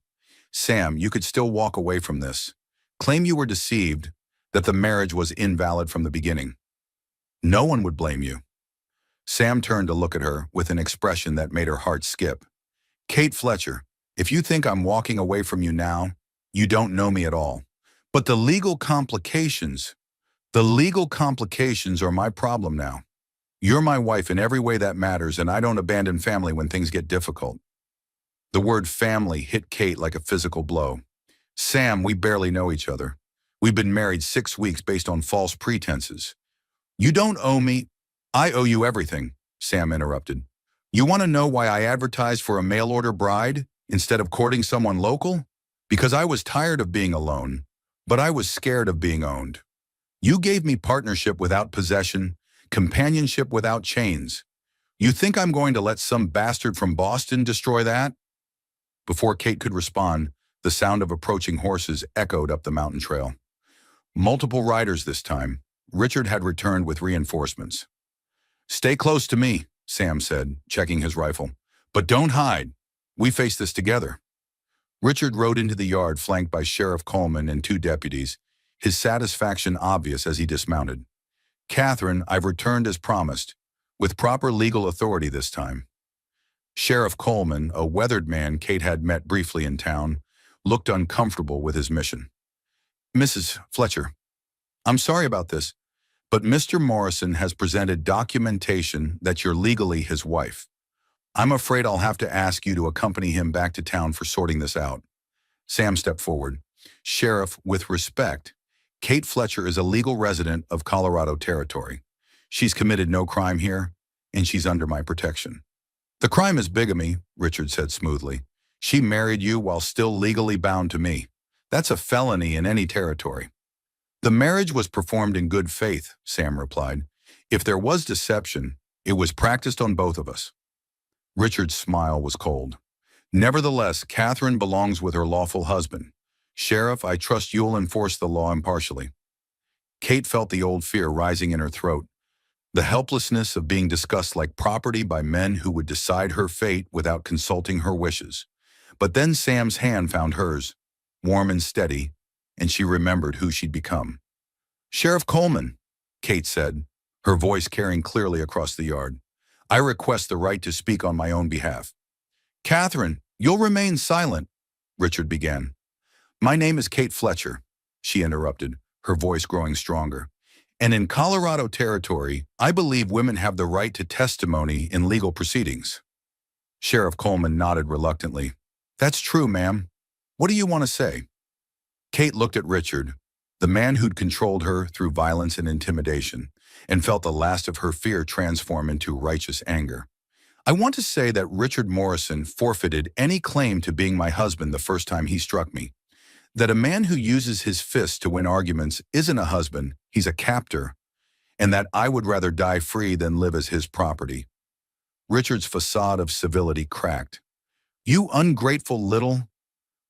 Sam, you could still walk away from this. Claim you were deceived, that the marriage was invalid from the beginning. No one would blame you. Sam turned to look at her with an expression that made her heart skip. Kate Fletcher, if you think I'm walking away from you now, you don't know me at all. But the legal complications are my problem now. You're my wife in every way that matters, and I don't abandon family when things get difficult. The word family hit Kate like a physical blow. Sam, we barely know each other. We've been married 6 weeks based on false pretenses. You don't owe me. I owe you everything, Sam interrupted. You want to know why I advertised for a mail-order bride instead of courting someone local? Because I was tired of being alone, but I was scared of being owned. You gave me partnership without possession, companionship without chains. You think I'm going to let some bastard from Boston destroy that? Before Kate could respond, the sound of approaching horses echoed up the mountain trail. Multiple riders this time. Richard had returned with reinforcements. Stay close to me, Sam said, checking his rifle. But don't hide. We face this together. Richard rode into the yard flanked by Sheriff Coleman and 2 deputies, his satisfaction obvious as he dismounted. Catherine, I've returned as promised, with proper legal authority this time. Sheriff Coleman, a weathered man Kate had met briefly in town, looked uncomfortable with his mission. Mrs. Fletcher, I'm sorry about this, but Mr. Morrison has presented documentation that you're legally his wife. I'm afraid I'll have to ask you to accompany him back to town for sorting this out. Sam stepped forward. Sheriff, with respect, Kate Fletcher is a legal resident of Colorado Territory. She's committed no crime here, and she's under my protection. The crime is bigamy, Richard said smoothly. She married you while still legally bound to me. That's a felony in any territory. The marriage was performed in good faith, Sam replied. If there was deception, it was practiced on both of us. Richard's smile was cold. Nevertheless, Catherine belongs with her lawful husband. Sheriff, I trust you'll enforce the law impartially. Kate felt the old fear rising in her throat, the helplessness of being discussed like property by men who would decide her fate without consulting her wishes. But then Sam's hand found hers, warm and steady, and she remembered who she'd become. Sheriff Coleman, Kate said, her voice carrying clearly across the yard. I request the right to speak on my own behalf. Catherine, you'll remain silent, Richard began. My name is Kate Fletcher, she interrupted, her voice growing stronger. And in Colorado territory, I believe women have the right to testimony in legal proceedings. Sheriff Coleman nodded reluctantly. That's true, ma'am. What do you want to say? Kate looked at Richard, the man who'd controlled her through violence and intimidation, and felt the last of her fear transform into righteous anger. I want to say that Richard Morrison forfeited any claim to being my husband the first time he struck me. That a man who uses his fists to win arguments isn't a husband, he's a captor, and that I would rather die free than live as his property. Richard's facade of civility cracked. You ungrateful little...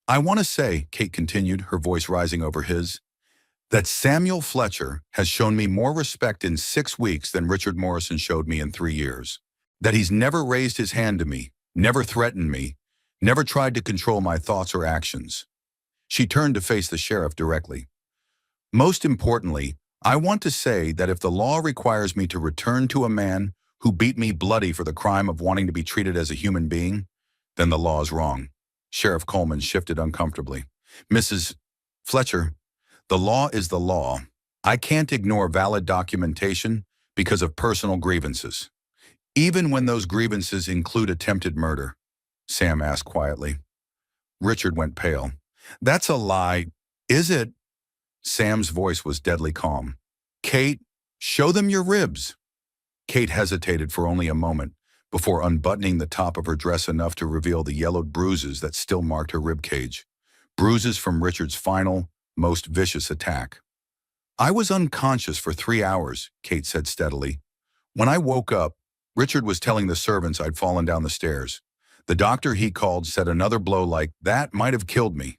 I want to say, Kate continued, her voice rising over his, that Samuel Fletcher has shown me more respect in 6 weeks than Richard Morrison showed me in 3 years. That he's never raised his hand to me, never threatened me, never tried to control my thoughts or actions. She turned to face the sheriff directly. Most importantly, I want to say that if the law requires me to return to a man who beat me bloody for the crime of wanting to be treated as a human being, then the law is wrong. Sheriff Coleman shifted uncomfortably. Mrs. Fletcher, the law is the law. I can't ignore valid documentation because of personal grievances. Even when those grievances include attempted murder, Sam asked quietly. Richard went pale. That's a lie. Is it? Sam's voice was deadly calm. Kate, show them your ribs. Kate hesitated for only a moment before unbuttoning the top of her dress enough to reveal the yellowed bruises that still marked her ribcage. Bruises from Richard's final, most vicious attack. I was unconscious for 3 hours, Kate said steadily. When I woke up, Richard was telling the servants I'd fallen down the stairs. The doctor he called said another blow like that might have killed me.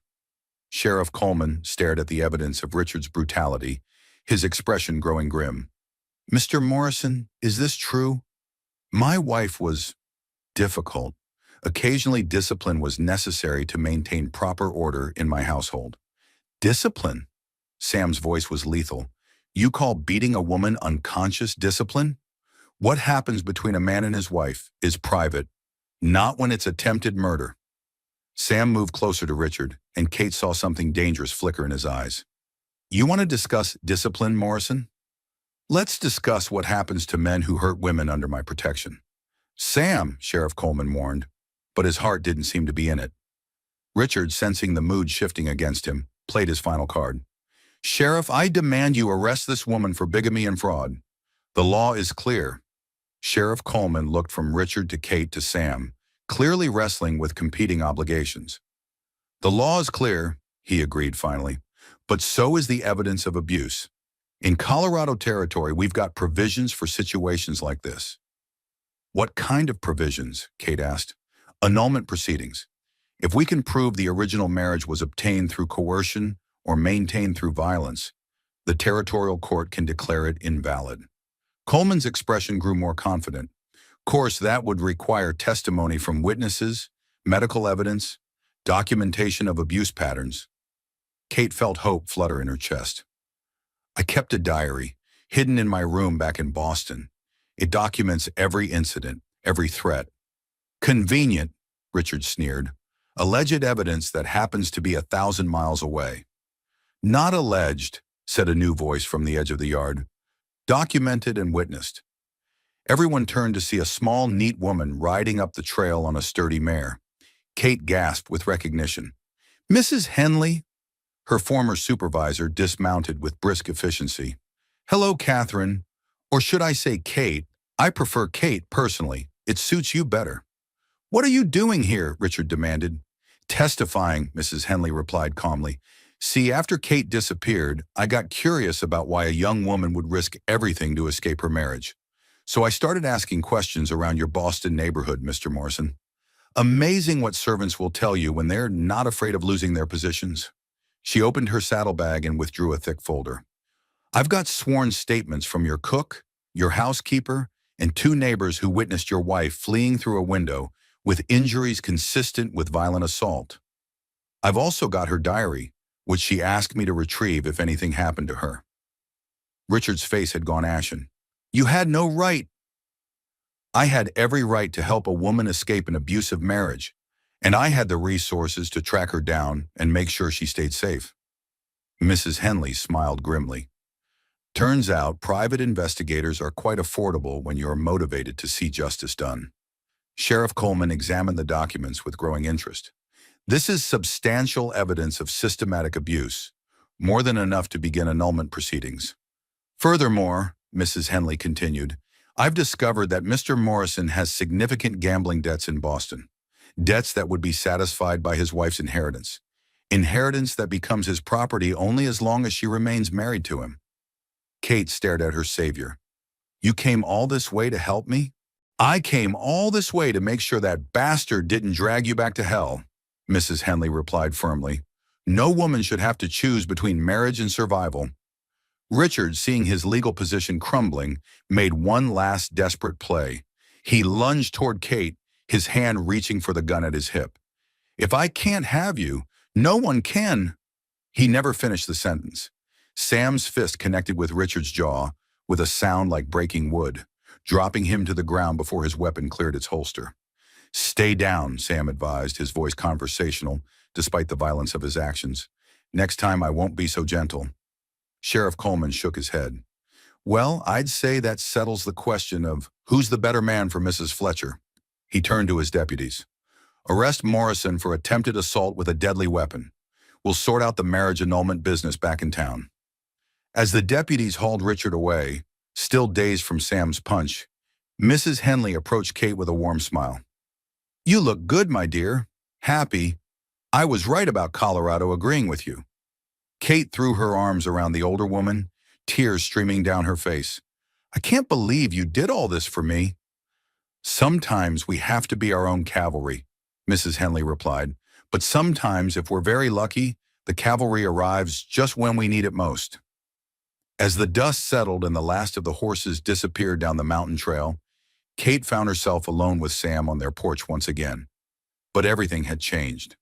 Sheriff Coleman stared at the evidence of Richard's brutality, his expression growing grim. Mr. Morrison, is this true? My wife was difficult. Occasionally discipline was necessary to maintain proper order in my household. Discipline? Sam's voice was lethal. You call beating a woman unconscious discipline? What happens between a man and his wife is private, not when it's attempted murder. Sam moved closer to Richard, and Kate saw something dangerous flicker in his eyes. You want to discuss discipline, Morrison? Let's discuss what happens to men who hurt women under my protection. Sam, Sheriff Coleman warned, but his heart didn't seem to be in it. Richard, sensing the mood shifting against him, played his final card. Sheriff, I demand you arrest this woman for bigamy and fraud. The law is clear. Sheriff Coleman looked from Richard to Kate to Sam, clearly wrestling with competing obligations. The law is clear, he agreed finally, but so is the evidence of abuse. In Colorado territory, we've got provisions for situations like this. What kind of provisions? Kate asked. Annulment proceedings. If we can prove the original marriage was obtained through coercion or maintained through violence, the territorial court can declare it invalid. Coleman's expression grew more confident. Of course, that would require testimony from witnesses, medical evidence, documentation of abuse patterns. Kate felt hope flutter in her chest. I kept a diary, hidden in my room back in Boston. It documents every incident, every threat. Convenient, Richard sneered. Alleged evidence that happens to be 1,000 miles away. Not alleged, said a new voice from the edge of the yard. Documented and witnessed. Everyone turned to see a small, neat woman riding up the trail on a sturdy mare. Kate gasped with recognition. Mrs. Henley? Her former supervisor dismounted with brisk efficiency. Hello, Catherine. Or should I say Kate? I prefer Kate, personally. It suits you better. What are you doing here? Richard demanded. Testifying, Mrs. Henley replied calmly. See, after Kate disappeared, I got curious about why a young woman would risk everything to escape her marriage. So I started asking questions around your Boston neighborhood, Mr. Morrison. Amazing what servants will tell you when they're not afraid of losing their positions. She opened her saddlebag and withdrew a thick folder. I've got sworn statements from your cook, your housekeeper, and 2 neighbors who witnessed your wife fleeing through a window with injuries consistent with violent assault. I've also got her diary, which she asked me to retrieve if anything happened to her. Richard's face had gone ashen. You had no right. I had every right to help a woman escape an abusive marriage, and I had the resources to track her down and make sure she stayed safe. Mrs. Henley smiled grimly. Turns out private investigators are quite affordable when you're motivated to see justice done. Sheriff Coleman examined the documents with growing interest. This is substantial evidence of systematic abuse, more than enough to begin annulment proceedings. Furthermore, Mrs. Henley continued, I've discovered that Mr. Morrison has significant gambling debts in Boston. Debts that would be satisfied by his wife's inheritance. Inheritance that becomes his property only as long as she remains married to him. Kate stared at her savior. You came all this way to help me? I came all this way to make sure that bastard didn't drag you back to hell, Mrs. Henley replied firmly. No woman should have to choose between marriage and survival. Richard, seeing his legal position crumbling, made one last desperate play. He lunged toward Kate, his hand reaching for the gun at his hip. If I can't have you, no one can. He never finished the sentence. Sam's fist connected with Richard's jaw with a sound like breaking wood, dropping him to the ground before his weapon cleared its holster. Stay down, Sam advised, his voice conversational, despite the violence of his actions. Next time I won't be so gentle. Sheriff Coleman shook his head. Well, I'd say that settles the question of who's the better man for Mrs. Fletcher. He turned to his deputies. Arrest Morrison for attempted assault with a deadly weapon. We'll sort out the marriage annulment business back in town. As the deputies hauled Richard away, still dazed from Sam's punch, Mrs. Henley approached Kate with a warm smile. You look good, my dear. Happy. I was right about Colorado agreeing with you. Kate threw her arms around the older woman, tears streaming down her face. I can't believe you did all this for me. Sometimes we have to be our own cavalry, Mrs. Henley replied. But sometimes, if we're very lucky, the cavalry arrives just when we need it most. As the dust settled and the last of the horses disappeared down the mountain trail, Kate found herself alone with Sam on their porch once again. But everything had changed.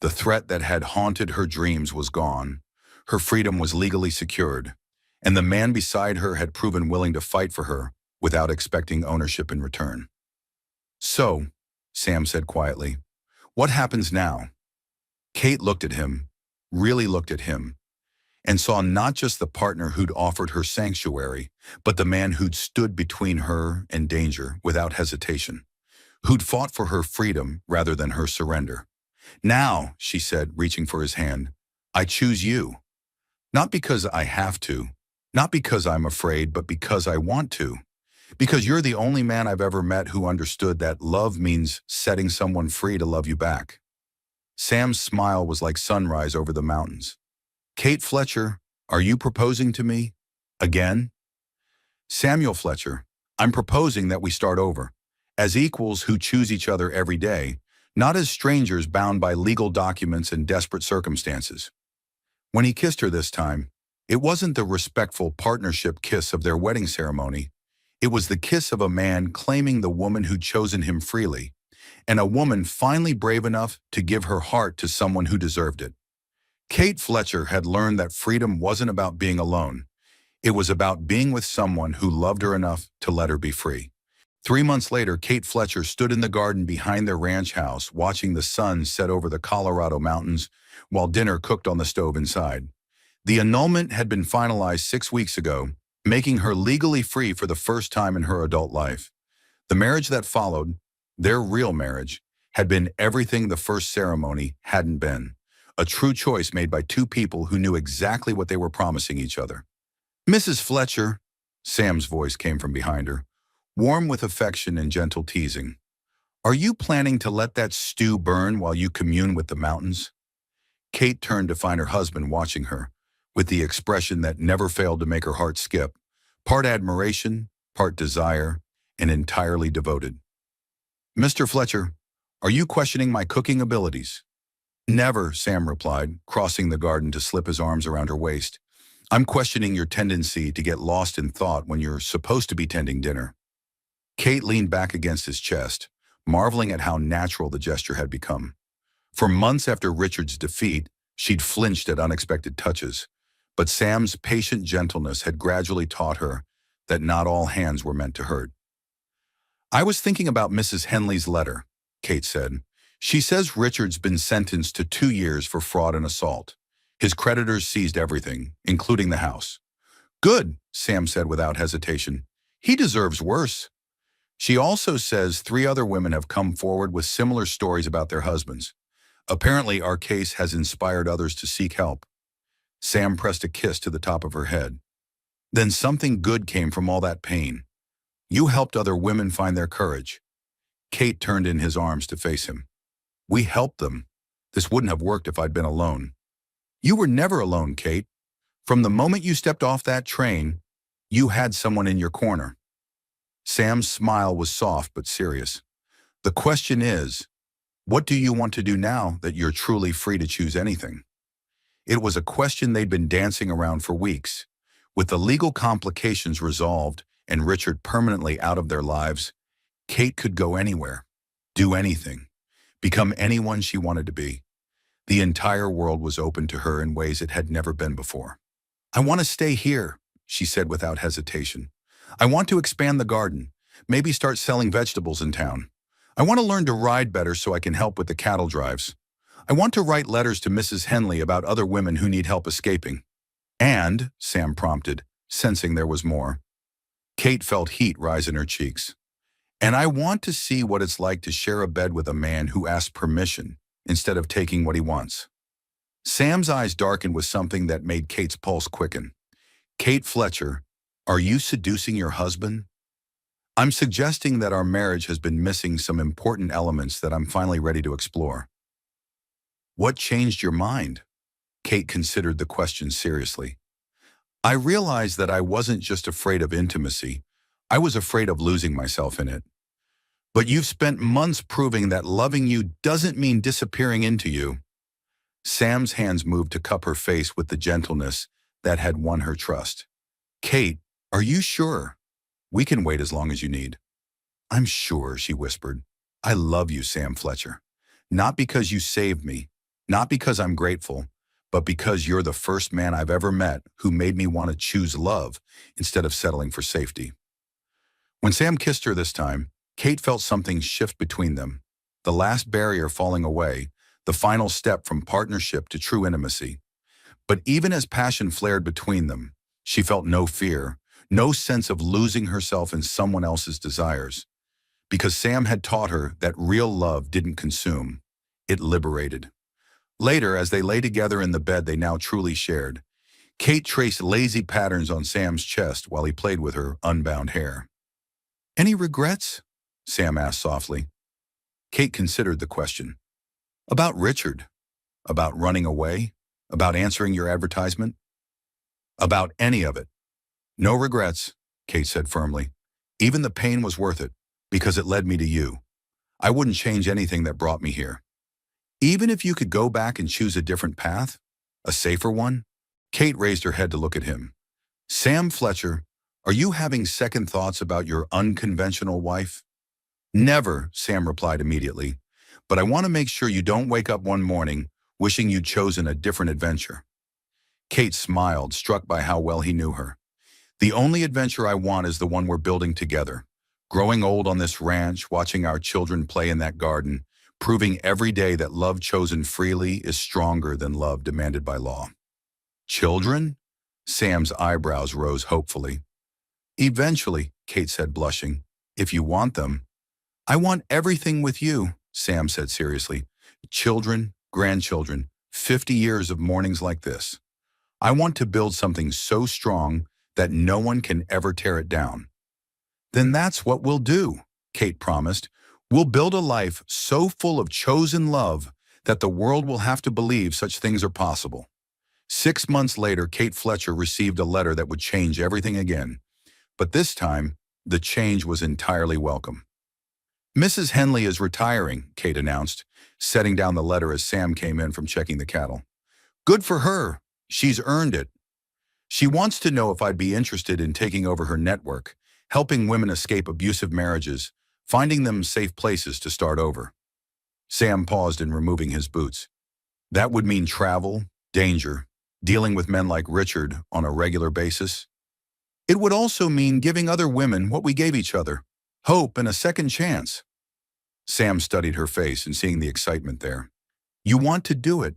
The threat that had haunted her dreams was gone. Her freedom was legally secured, and the man beside her had proven willing to fight for her without expecting ownership in return. So, Sam said quietly, what happens now? Kate looked at him, really looked at him, and saw not just the partner who'd offered her sanctuary, but the man who'd stood between her and danger without hesitation, who'd fought for her freedom rather than her surrender. Now, she said, reaching for his hand, I choose you. Not because I have to, not because I'm afraid, but because I want to. Because you're the only man I've ever met who understood that love means setting someone free to love you back. Sam's smile was like sunrise over the mountains. Kate Fletcher, are you proposing to me? Again? Samuel Fletcher, I'm proposing that we start over, as equals who choose each other every day, not as strangers bound by legal documents and desperate circumstances. When he kissed her this time, it wasn't the respectful partnership kiss of their wedding ceremony. It was the kiss of a man claiming the woman who'd chosen him freely, and a woman finally brave enough to give her heart to someone who deserved it. Kate Fletcher had learned that freedom wasn't about being alone. It was about being with someone who loved her enough to let her be free. 3 months later, Kate Fletcher stood in the garden behind their ranch house, watching the sun set over the Colorado mountains while dinner cooked on the stove inside. The annulment had been finalized 6 weeks ago, making her legally free for the first time in her adult life. The marriage that followed, their real marriage, had been everything the first ceremony hadn't been. A true choice made by 2 people who knew exactly what they were promising each other. Mrs. Fletcher, Sam's voice came from behind her, warm with affection and gentle teasing. Are you planning to let that stew burn while you commune with the mountains? Kate turned to find her husband watching her, with the expression that never failed to make her heart skip, part admiration, part desire, and entirely devoted. Mr. Fletcher, are you questioning my cooking abilities? Never, Sam replied, crossing the garden to slip his arms around her waist. I'm questioning your tendency to get lost in thought when you're supposed to be tending dinner. Kate leaned back against his chest, marveling at how natural the gesture had become. For months after Richard's defeat, she'd flinched at unexpected touches, but Sam's patient gentleness had gradually taught her that not all hands were meant to hurt. I was thinking about Mrs. Henley's letter, Kate said. She says Richard's been sentenced to 2 years for fraud and assault. His creditors seized everything, including the house. Good, Sam said without hesitation. He deserves worse. She also says 3 other women have come forward with similar stories about their husbands. Apparently, our case has inspired others to seek help. Sam pressed a kiss to the top of her head. Then something good came from all that pain. You helped other women find their courage. Kate turned in his arms to face him. We helped them. This wouldn't have worked if I'd been alone. You were never alone, Kate. From the moment you stepped off that train, you had someone in your corner. Sam's smile was soft but serious. The question is, what do you want to do now that you're truly free to choose anything? It was a question they'd been dancing around for weeks. With the legal complications resolved and Richard permanently out of their lives, Kate could go anywhere, do anything, become anyone she wanted to be. The entire world was open to her in ways it had never been before. I want to stay here, she said without hesitation. I want to expand the garden, maybe start selling vegetables in town. I want to learn to ride better so I can help with the cattle drives. I want to write letters to Mrs. Henley about other women who need help escaping. And, Sam prompted, sensing there was more. Kate felt heat rise in her cheeks. And I want to see what it's like to share a bed with a man who asks permission instead of taking what he wants. Sam's eyes darkened with something that made Kate's pulse quicken. Kate Fletcher, are you seducing your husband? I'm suggesting that our marriage has been missing some important elements that I'm finally ready to explore. What changed your mind? Kate considered the question seriously. I realized that I wasn't just afraid of intimacy. I was afraid of losing myself in it. But you've spent months proving that loving you doesn't mean disappearing into you. Sam's hands moved to cup her face with the gentleness that had won her trust. Kate, are you sure? We can wait as long as you need. I'm sure, she whispered. I love you, Sam Fletcher. Not because you saved me, not because I'm grateful, but because you're the first man I've ever met who made me want to choose love instead of settling for safety. When Sam kissed her this time, Kate felt something shift between them, the last barrier falling away, the final step from partnership to true intimacy. But even as passion flared between them, she felt no fear, no sense of losing herself in someone else's desires. Because Sam had taught her that real love didn't consume, it liberated. Later, as they lay together in the bed they now truly shared, Kate traced lazy patterns on Sam's chest while he played with her unbound hair. Any regrets? Sam asked softly. Kate considered the question. About Richard? About running away? About answering your advertisement? About any of it. No regrets, Kate said firmly. Even the pain was worth it, because it led me to you. I wouldn't change anything that brought me here. Even if you could go back and choose a different path, a safer one? Kate raised her head to look at him. Sam Fletcher, are you having second thoughts about your unconventional wife? Never, Sam replied immediately. But I want to make sure you don't wake up one morning wishing you'd chosen a different adventure. Kate smiled, struck by how well he knew her. The only adventure I want is the one we're building together. Growing old on this ranch, watching our children play in that garden, proving every day that love chosen freely is stronger than love demanded by law. Children? Sam's eyebrows rose hopefully. Eventually, Kate said, blushing, if you want them. I want everything with you, Sam said seriously. Children, grandchildren, 50 years of mornings like this. I want to build something so strong that no one can ever tear it down. Then that's what we'll do, Kate promised. We'll build a life so full of chosen love that the world will have to believe such things are possible. 6 months later, Kate Fletcher received a letter that would change everything again. But this time, the change was entirely welcome. Mrs. Henley is retiring, Kate announced, setting down the letter as Sam came in from checking the cattle. Good for her. She's earned it. She wants to know if I'd be interested in taking over her network, helping women escape abusive marriages, finding them safe places to start over. Sam paused in removing his boots. That would mean travel, danger, dealing with men like Richard on a regular basis. It would also mean giving other women what we gave each other, hope and a second chance. Sam studied her face and seeing the excitement there. You want to do it.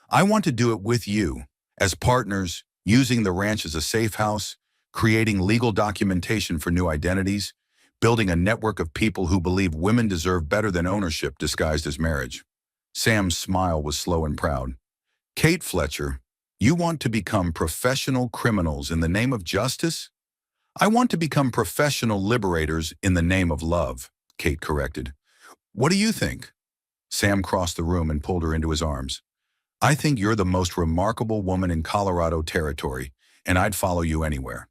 I want to do it with you, as partners, using the ranch as a safe house, creating legal documentation for new identities, building a network of people who believe women deserve better than ownership disguised as marriage. Sam's smile was slow and proud. Kate Fletcher, you want to become professional criminals in the name of justice? I want to become professional liberators in the name of love, Kate corrected. What do you think? Sam crossed the room and pulled her into his arms. I think you're the most remarkable woman in Colorado territory, and I'd follow you anywhere.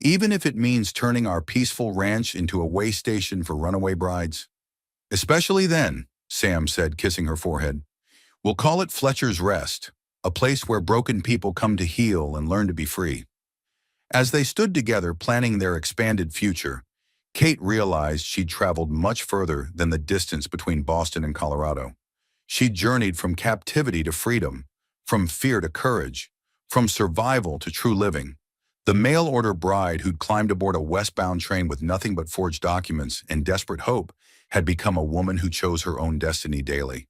Even if it means turning our peaceful ranch into a way station for runaway brides. Especially then, Sam said, kissing her forehead. We'll call it Fletcher's Rest, a place where broken people come to heal and learn to be free. As they stood together planning their expanded future, Kate realized she'd traveled much further than the distance between Boston and Colorado. She'd journeyed from captivity to freedom, from fear to courage, from survival to true living. The mail-order bride who'd climbed aboard a westbound train with nothing but forged documents and desperate hope had become a woman who chose her own destiny daily.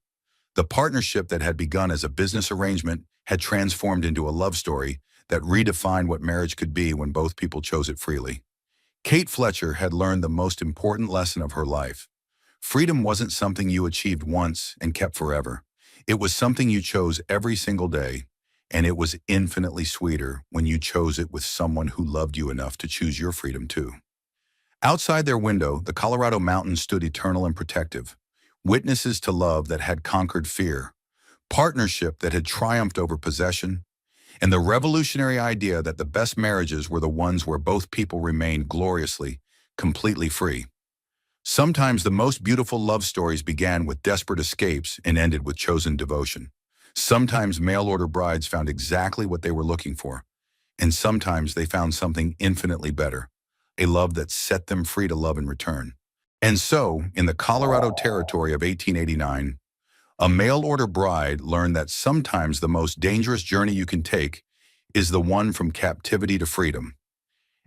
The partnership that had begun as a business arrangement had transformed into a love story that redefined what marriage could be when both people chose it freely. Kate Fletcher had learned the most important lesson of her life. Freedom wasn't something you achieved once and kept forever. It was something you chose every single day, and it was infinitely sweeter when you chose it with someone who loved you enough to choose your freedom too. Outside their window, the Colorado mountains stood eternal and protective, witnesses to love that had conquered fear, partnership that had triumphed over possession, and the revolutionary idea that the best marriages were the ones where both people remained gloriously, completely free. Sometimes the most beautiful love stories began with desperate escapes and ended with chosen devotion. Sometimes mail-order brides found exactly what they were looking for, and sometimes they found something infinitely better, a love that set them free to love in return. And so, in the Colorado territory of 1889, a mail-order bride learned that sometimes the most dangerous journey you can take is the one from captivity to freedom,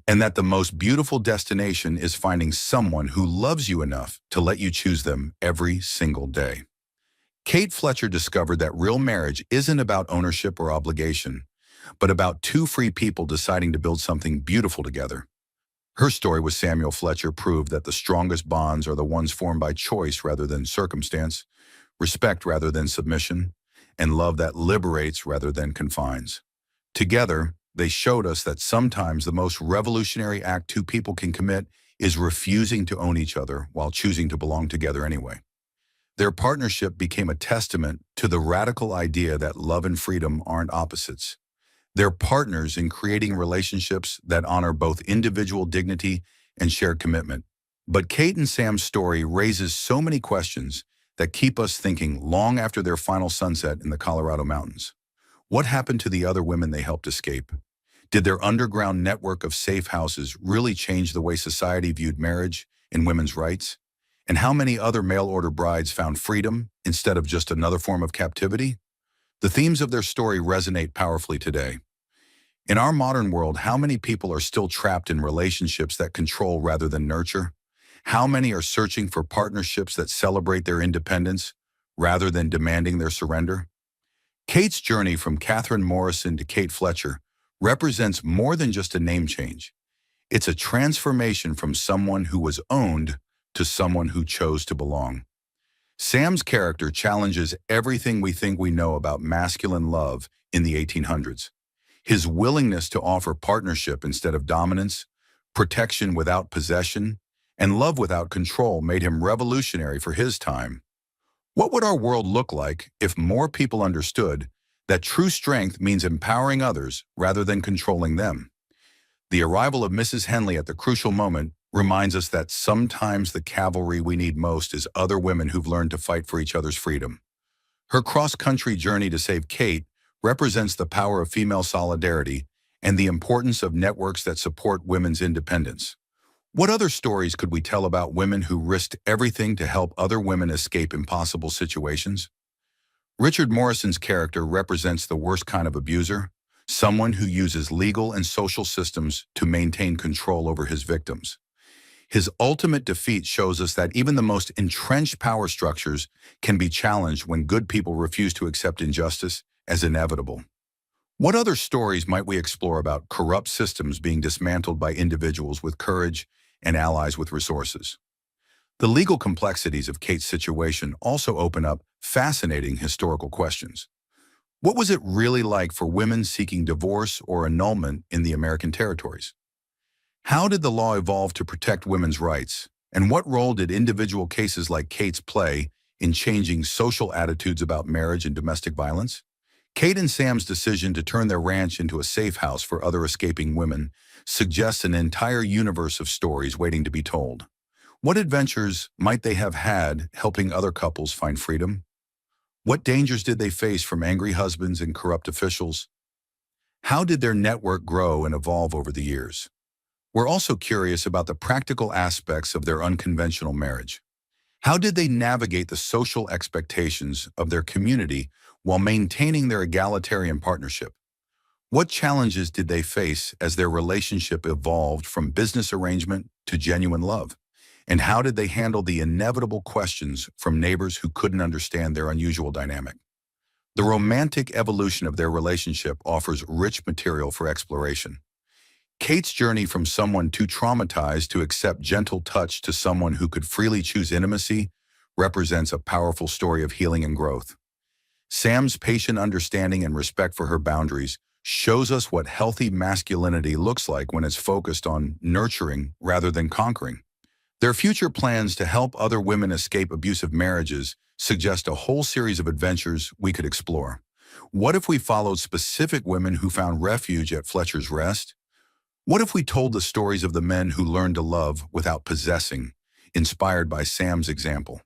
and that the most beautiful destination is finding someone who loves you enough to let you choose them every single day. Kate Fletcher discovered that real marriage isn't about ownership or obligation, but about two free people deciding to build something beautiful together. Her story with Samuel Fletcher proved that the strongest bonds are the ones formed by choice rather than circumstance, respect rather than submission, and love that liberates rather than confines. Together, they showed us that sometimes the most revolutionary act two people can commit is refusing to own each other while choosing to belong together anyway. Their partnership became a testament to the radical idea that love and freedom aren't opposites. They're partners in creating relationships that honor both individual dignity and shared commitment. But Kate and Sam's story raises so many questions that keep us thinking long after their final sunset in the Colorado mountains. What happened to the other women they helped escape? Did their underground network of safe houses really change the way society viewed marriage and women's rights? And how many other mail-order brides found freedom instead of just another form of captivity? The themes of their story resonate powerfully today. In our modern world, how many people are still trapped in relationships that control rather than nurture? How many are searching for partnerships that celebrate their independence rather than demanding their surrender? Kate's journey from Catherine Morrison to Kate Fletcher represents more than just a name change. It's a transformation from someone who was owned to someone who chose to belong. Sam's character challenges everything we think we know about masculine love in the 1800s. His willingness to offer partnership instead of dominance, protection without possession, and love without control made him revolutionary for his time. What would our world look like if more people understood that true strength means empowering others rather than controlling them? The arrival of Mrs. Henley at the crucial moment reminds us that sometimes the cavalry we need most is other women who've learned to fight for each other's freedom. Her cross-country journey to save Kate represents the power of female solidarity and the importance of networks that support women's independence. What other stories could we tell about women who risked everything to help other women escape impossible situations? Richard Morrison's character represents the worst kind of abuser, someone who uses legal and social systems to maintain control over his victims. His ultimate defeat shows us that even the most entrenched power structures can be challenged when good people refuse to accept injustice as inevitable. What other stories might we explore about corrupt systems being dismantled by individuals with courage and allies with resources? The legal complexities of Kate's situation also open up fascinating historical questions. What was it really like for women seeking divorce or annulment in the American territories? How did the law evolve to protect women's rights? And what role did individual cases like Kate's play in changing social attitudes about marriage and domestic violence? Kate and Sam's decision to turn their ranch into a safe house for other escaping women suggests an entire universe of stories waiting to be told. What adventures might they have had helping other couples find freedom? What dangers did they face from angry husbands and corrupt officials? How did their network grow and evolve over the years? We're also curious about the practical aspects of their unconventional marriage. How did they navigate the social expectations of their community while maintaining their egalitarian partnership? What challenges did they face as their relationship evolved from business arrangement to genuine love? And how did they handle the inevitable questions from neighbors who couldn't understand their unusual dynamic? The romantic evolution of their relationship offers rich material for exploration. Kate's journey from someone too traumatized to accept gentle touch to someone who could freely choose intimacy represents a powerful story of healing and growth. Sam's patient understanding and respect for her boundaries shows us what healthy masculinity looks like when it's focused on nurturing rather than conquering. Their future plans to help other women escape abusive marriages suggest a whole series of adventures we could explore. What if we followed specific women who found refuge at Fletcher's Rest? What if we told the stories of the men who learned to love without possessing, inspired by Sam's example?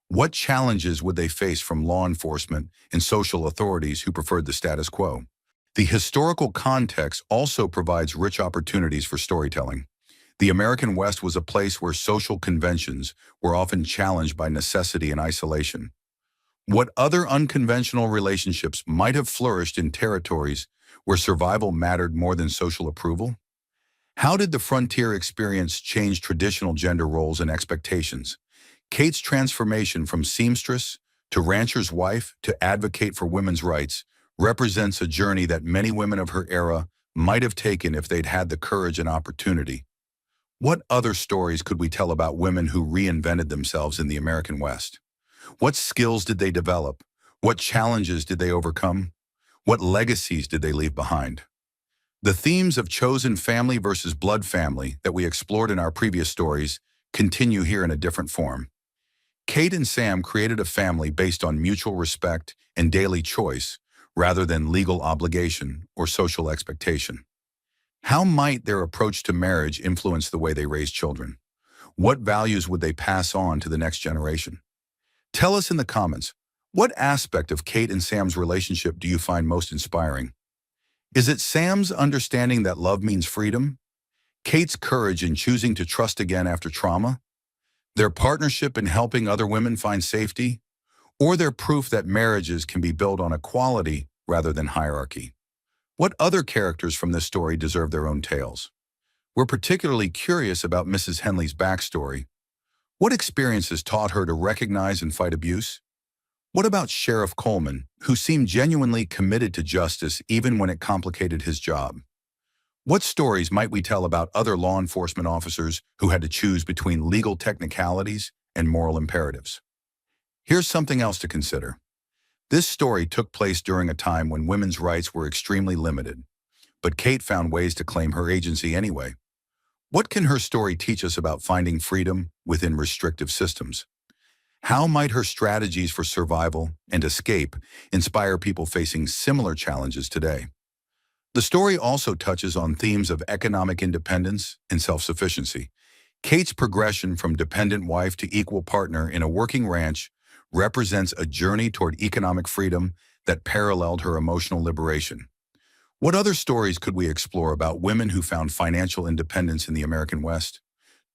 What challenges would they face from law enforcement and social authorities who preferred the status quo? The historical context also provides rich opportunities for storytelling. The American West was a place where social conventions were often challenged by necessity and isolation. What other unconventional relationships might have flourished in territories where survival mattered more than social approval? How did the frontier experience change traditional gender roles and expectations? Kate's transformation from seamstress to rancher's wife to advocate for women's rights represents a journey that many women of her era might have taken if they'd had the courage and opportunity. What other stories could we tell about women who reinvented themselves in the American West? What skills did they develop? What challenges did they overcome? What legacies did they leave behind? The themes of chosen family versus blood family that we explored in our previous stories continue here in a different form. Kate and Sam created a family based on mutual respect and daily choice rather than legal obligation or social expectation. How might their approach to marriage influence the way they raise children? What values would they pass on to the next generation? Tell us in the comments, what aspect of Kate and Sam's relationship do you find most inspiring? Is it Sam's understanding that love means freedom? Kate's courage in choosing to trust again after trauma? Their partnership in helping other women find safety? Or their proof that marriages can be built on equality rather than hierarchy? What other characters from this story deserve their own tales? We're particularly curious about Mrs. Henley's backstory. What experiences taught her to recognize and fight abuse? What about Sheriff Coleman, who seemed genuinely committed to justice even when it complicated his job? What stories might we tell about other law enforcement officers who had to choose between legal technicalities and moral imperatives? Here's something else to consider. This story took place during a time when women's rights were extremely limited, but Kate found ways to claim her agency anyway. What can her story teach us about finding freedom within restrictive systems? How might her strategies for survival and escape inspire people facing similar challenges today? The story also touches on themes of economic independence and self-sufficiency. Kate's progression from dependent wife to equal partner in a working ranch represents a journey toward economic freedom that paralleled her emotional liberation. What other stories could we explore about women who found financial independence in the American West?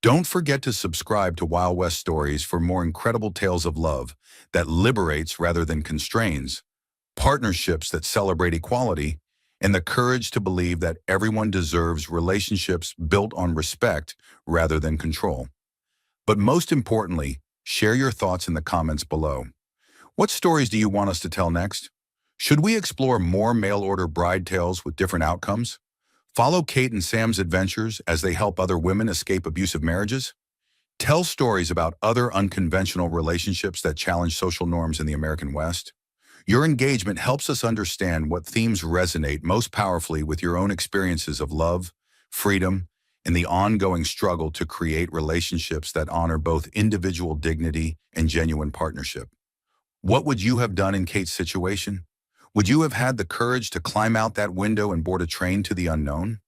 Don't forget to subscribe to Wild West Stories for more incredible tales of love that liberates rather than constrains, partnerships that celebrate equality, and the courage to believe that everyone deserves relationships built on respect rather than control. But most importantly, share your thoughts in the comments below. What stories do you want us to tell next? Should we explore more mail-order bride tales with different outcomes? Follow Kate and Sam's adventures as they help other women escape abusive marriages? Tell stories about other unconventional relationships that challenge social norms in the American West. Your engagement helps us understand what themes resonate most powerfully with your own experiences of love, freedom, and the ongoing struggle to create relationships that honor both individual dignity and genuine partnership. What would you have done in Kate's situation? Would you have had the courage to climb out that window and board a train to the unknown?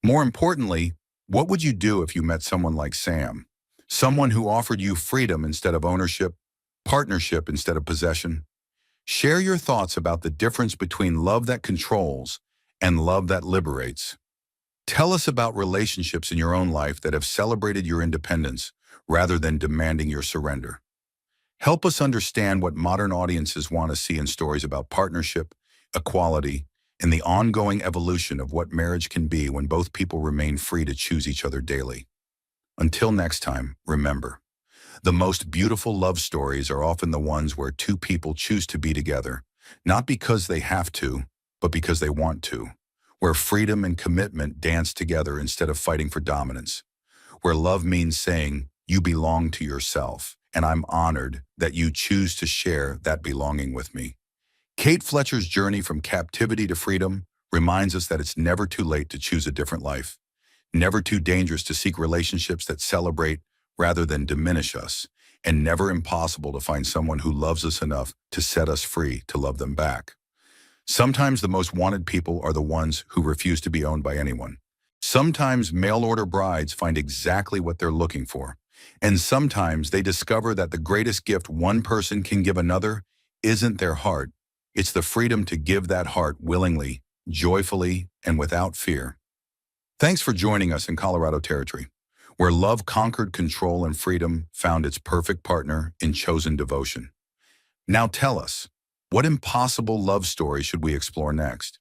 More importantly, what would you do if you met someone like Sam? Someone who offered you freedom instead of ownership, partnership instead of possession? Share your thoughts about the difference between love that controls and love that liberates. Tell us about relationships in your own life that have celebrated your independence rather than demanding your surrender. Help us understand what modern audiences want to see in stories about partnership, equality, and the ongoing evolution of what marriage can be when both people remain free to choose each other daily. Until next time, remember, the most beautiful love stories are often the ones where two people choose to be together, not because they have to, but because they want to, where freedom and commitment dance together instead of fighting for dominance, where love means saying, "You belong to yourself, and I'm honored that you choose to share that belonging with me." Kate Fletcher's journey from captivity to freedom reminds us that it's never too late to choose a different life, never too dangerous to seek relationships that celebrate rather than diminish us, and never impossible to find someone who loves us enough to set us free to love them back. Sometimes the most wanted people are the ones who refuse to be owned by anyone. Sometimes mail-order brides find exactly what they're looking for. And sometimes they discover that the greatest gift one person can give another isn't their heart. It's the freedom to give that heart willingly, joyfully, and without fear. Thanks for joining us in Colorado territory, where love conquered control and freedom found its perfect partner in chosen devotion. Now tell us, what impossible love story should we explore next?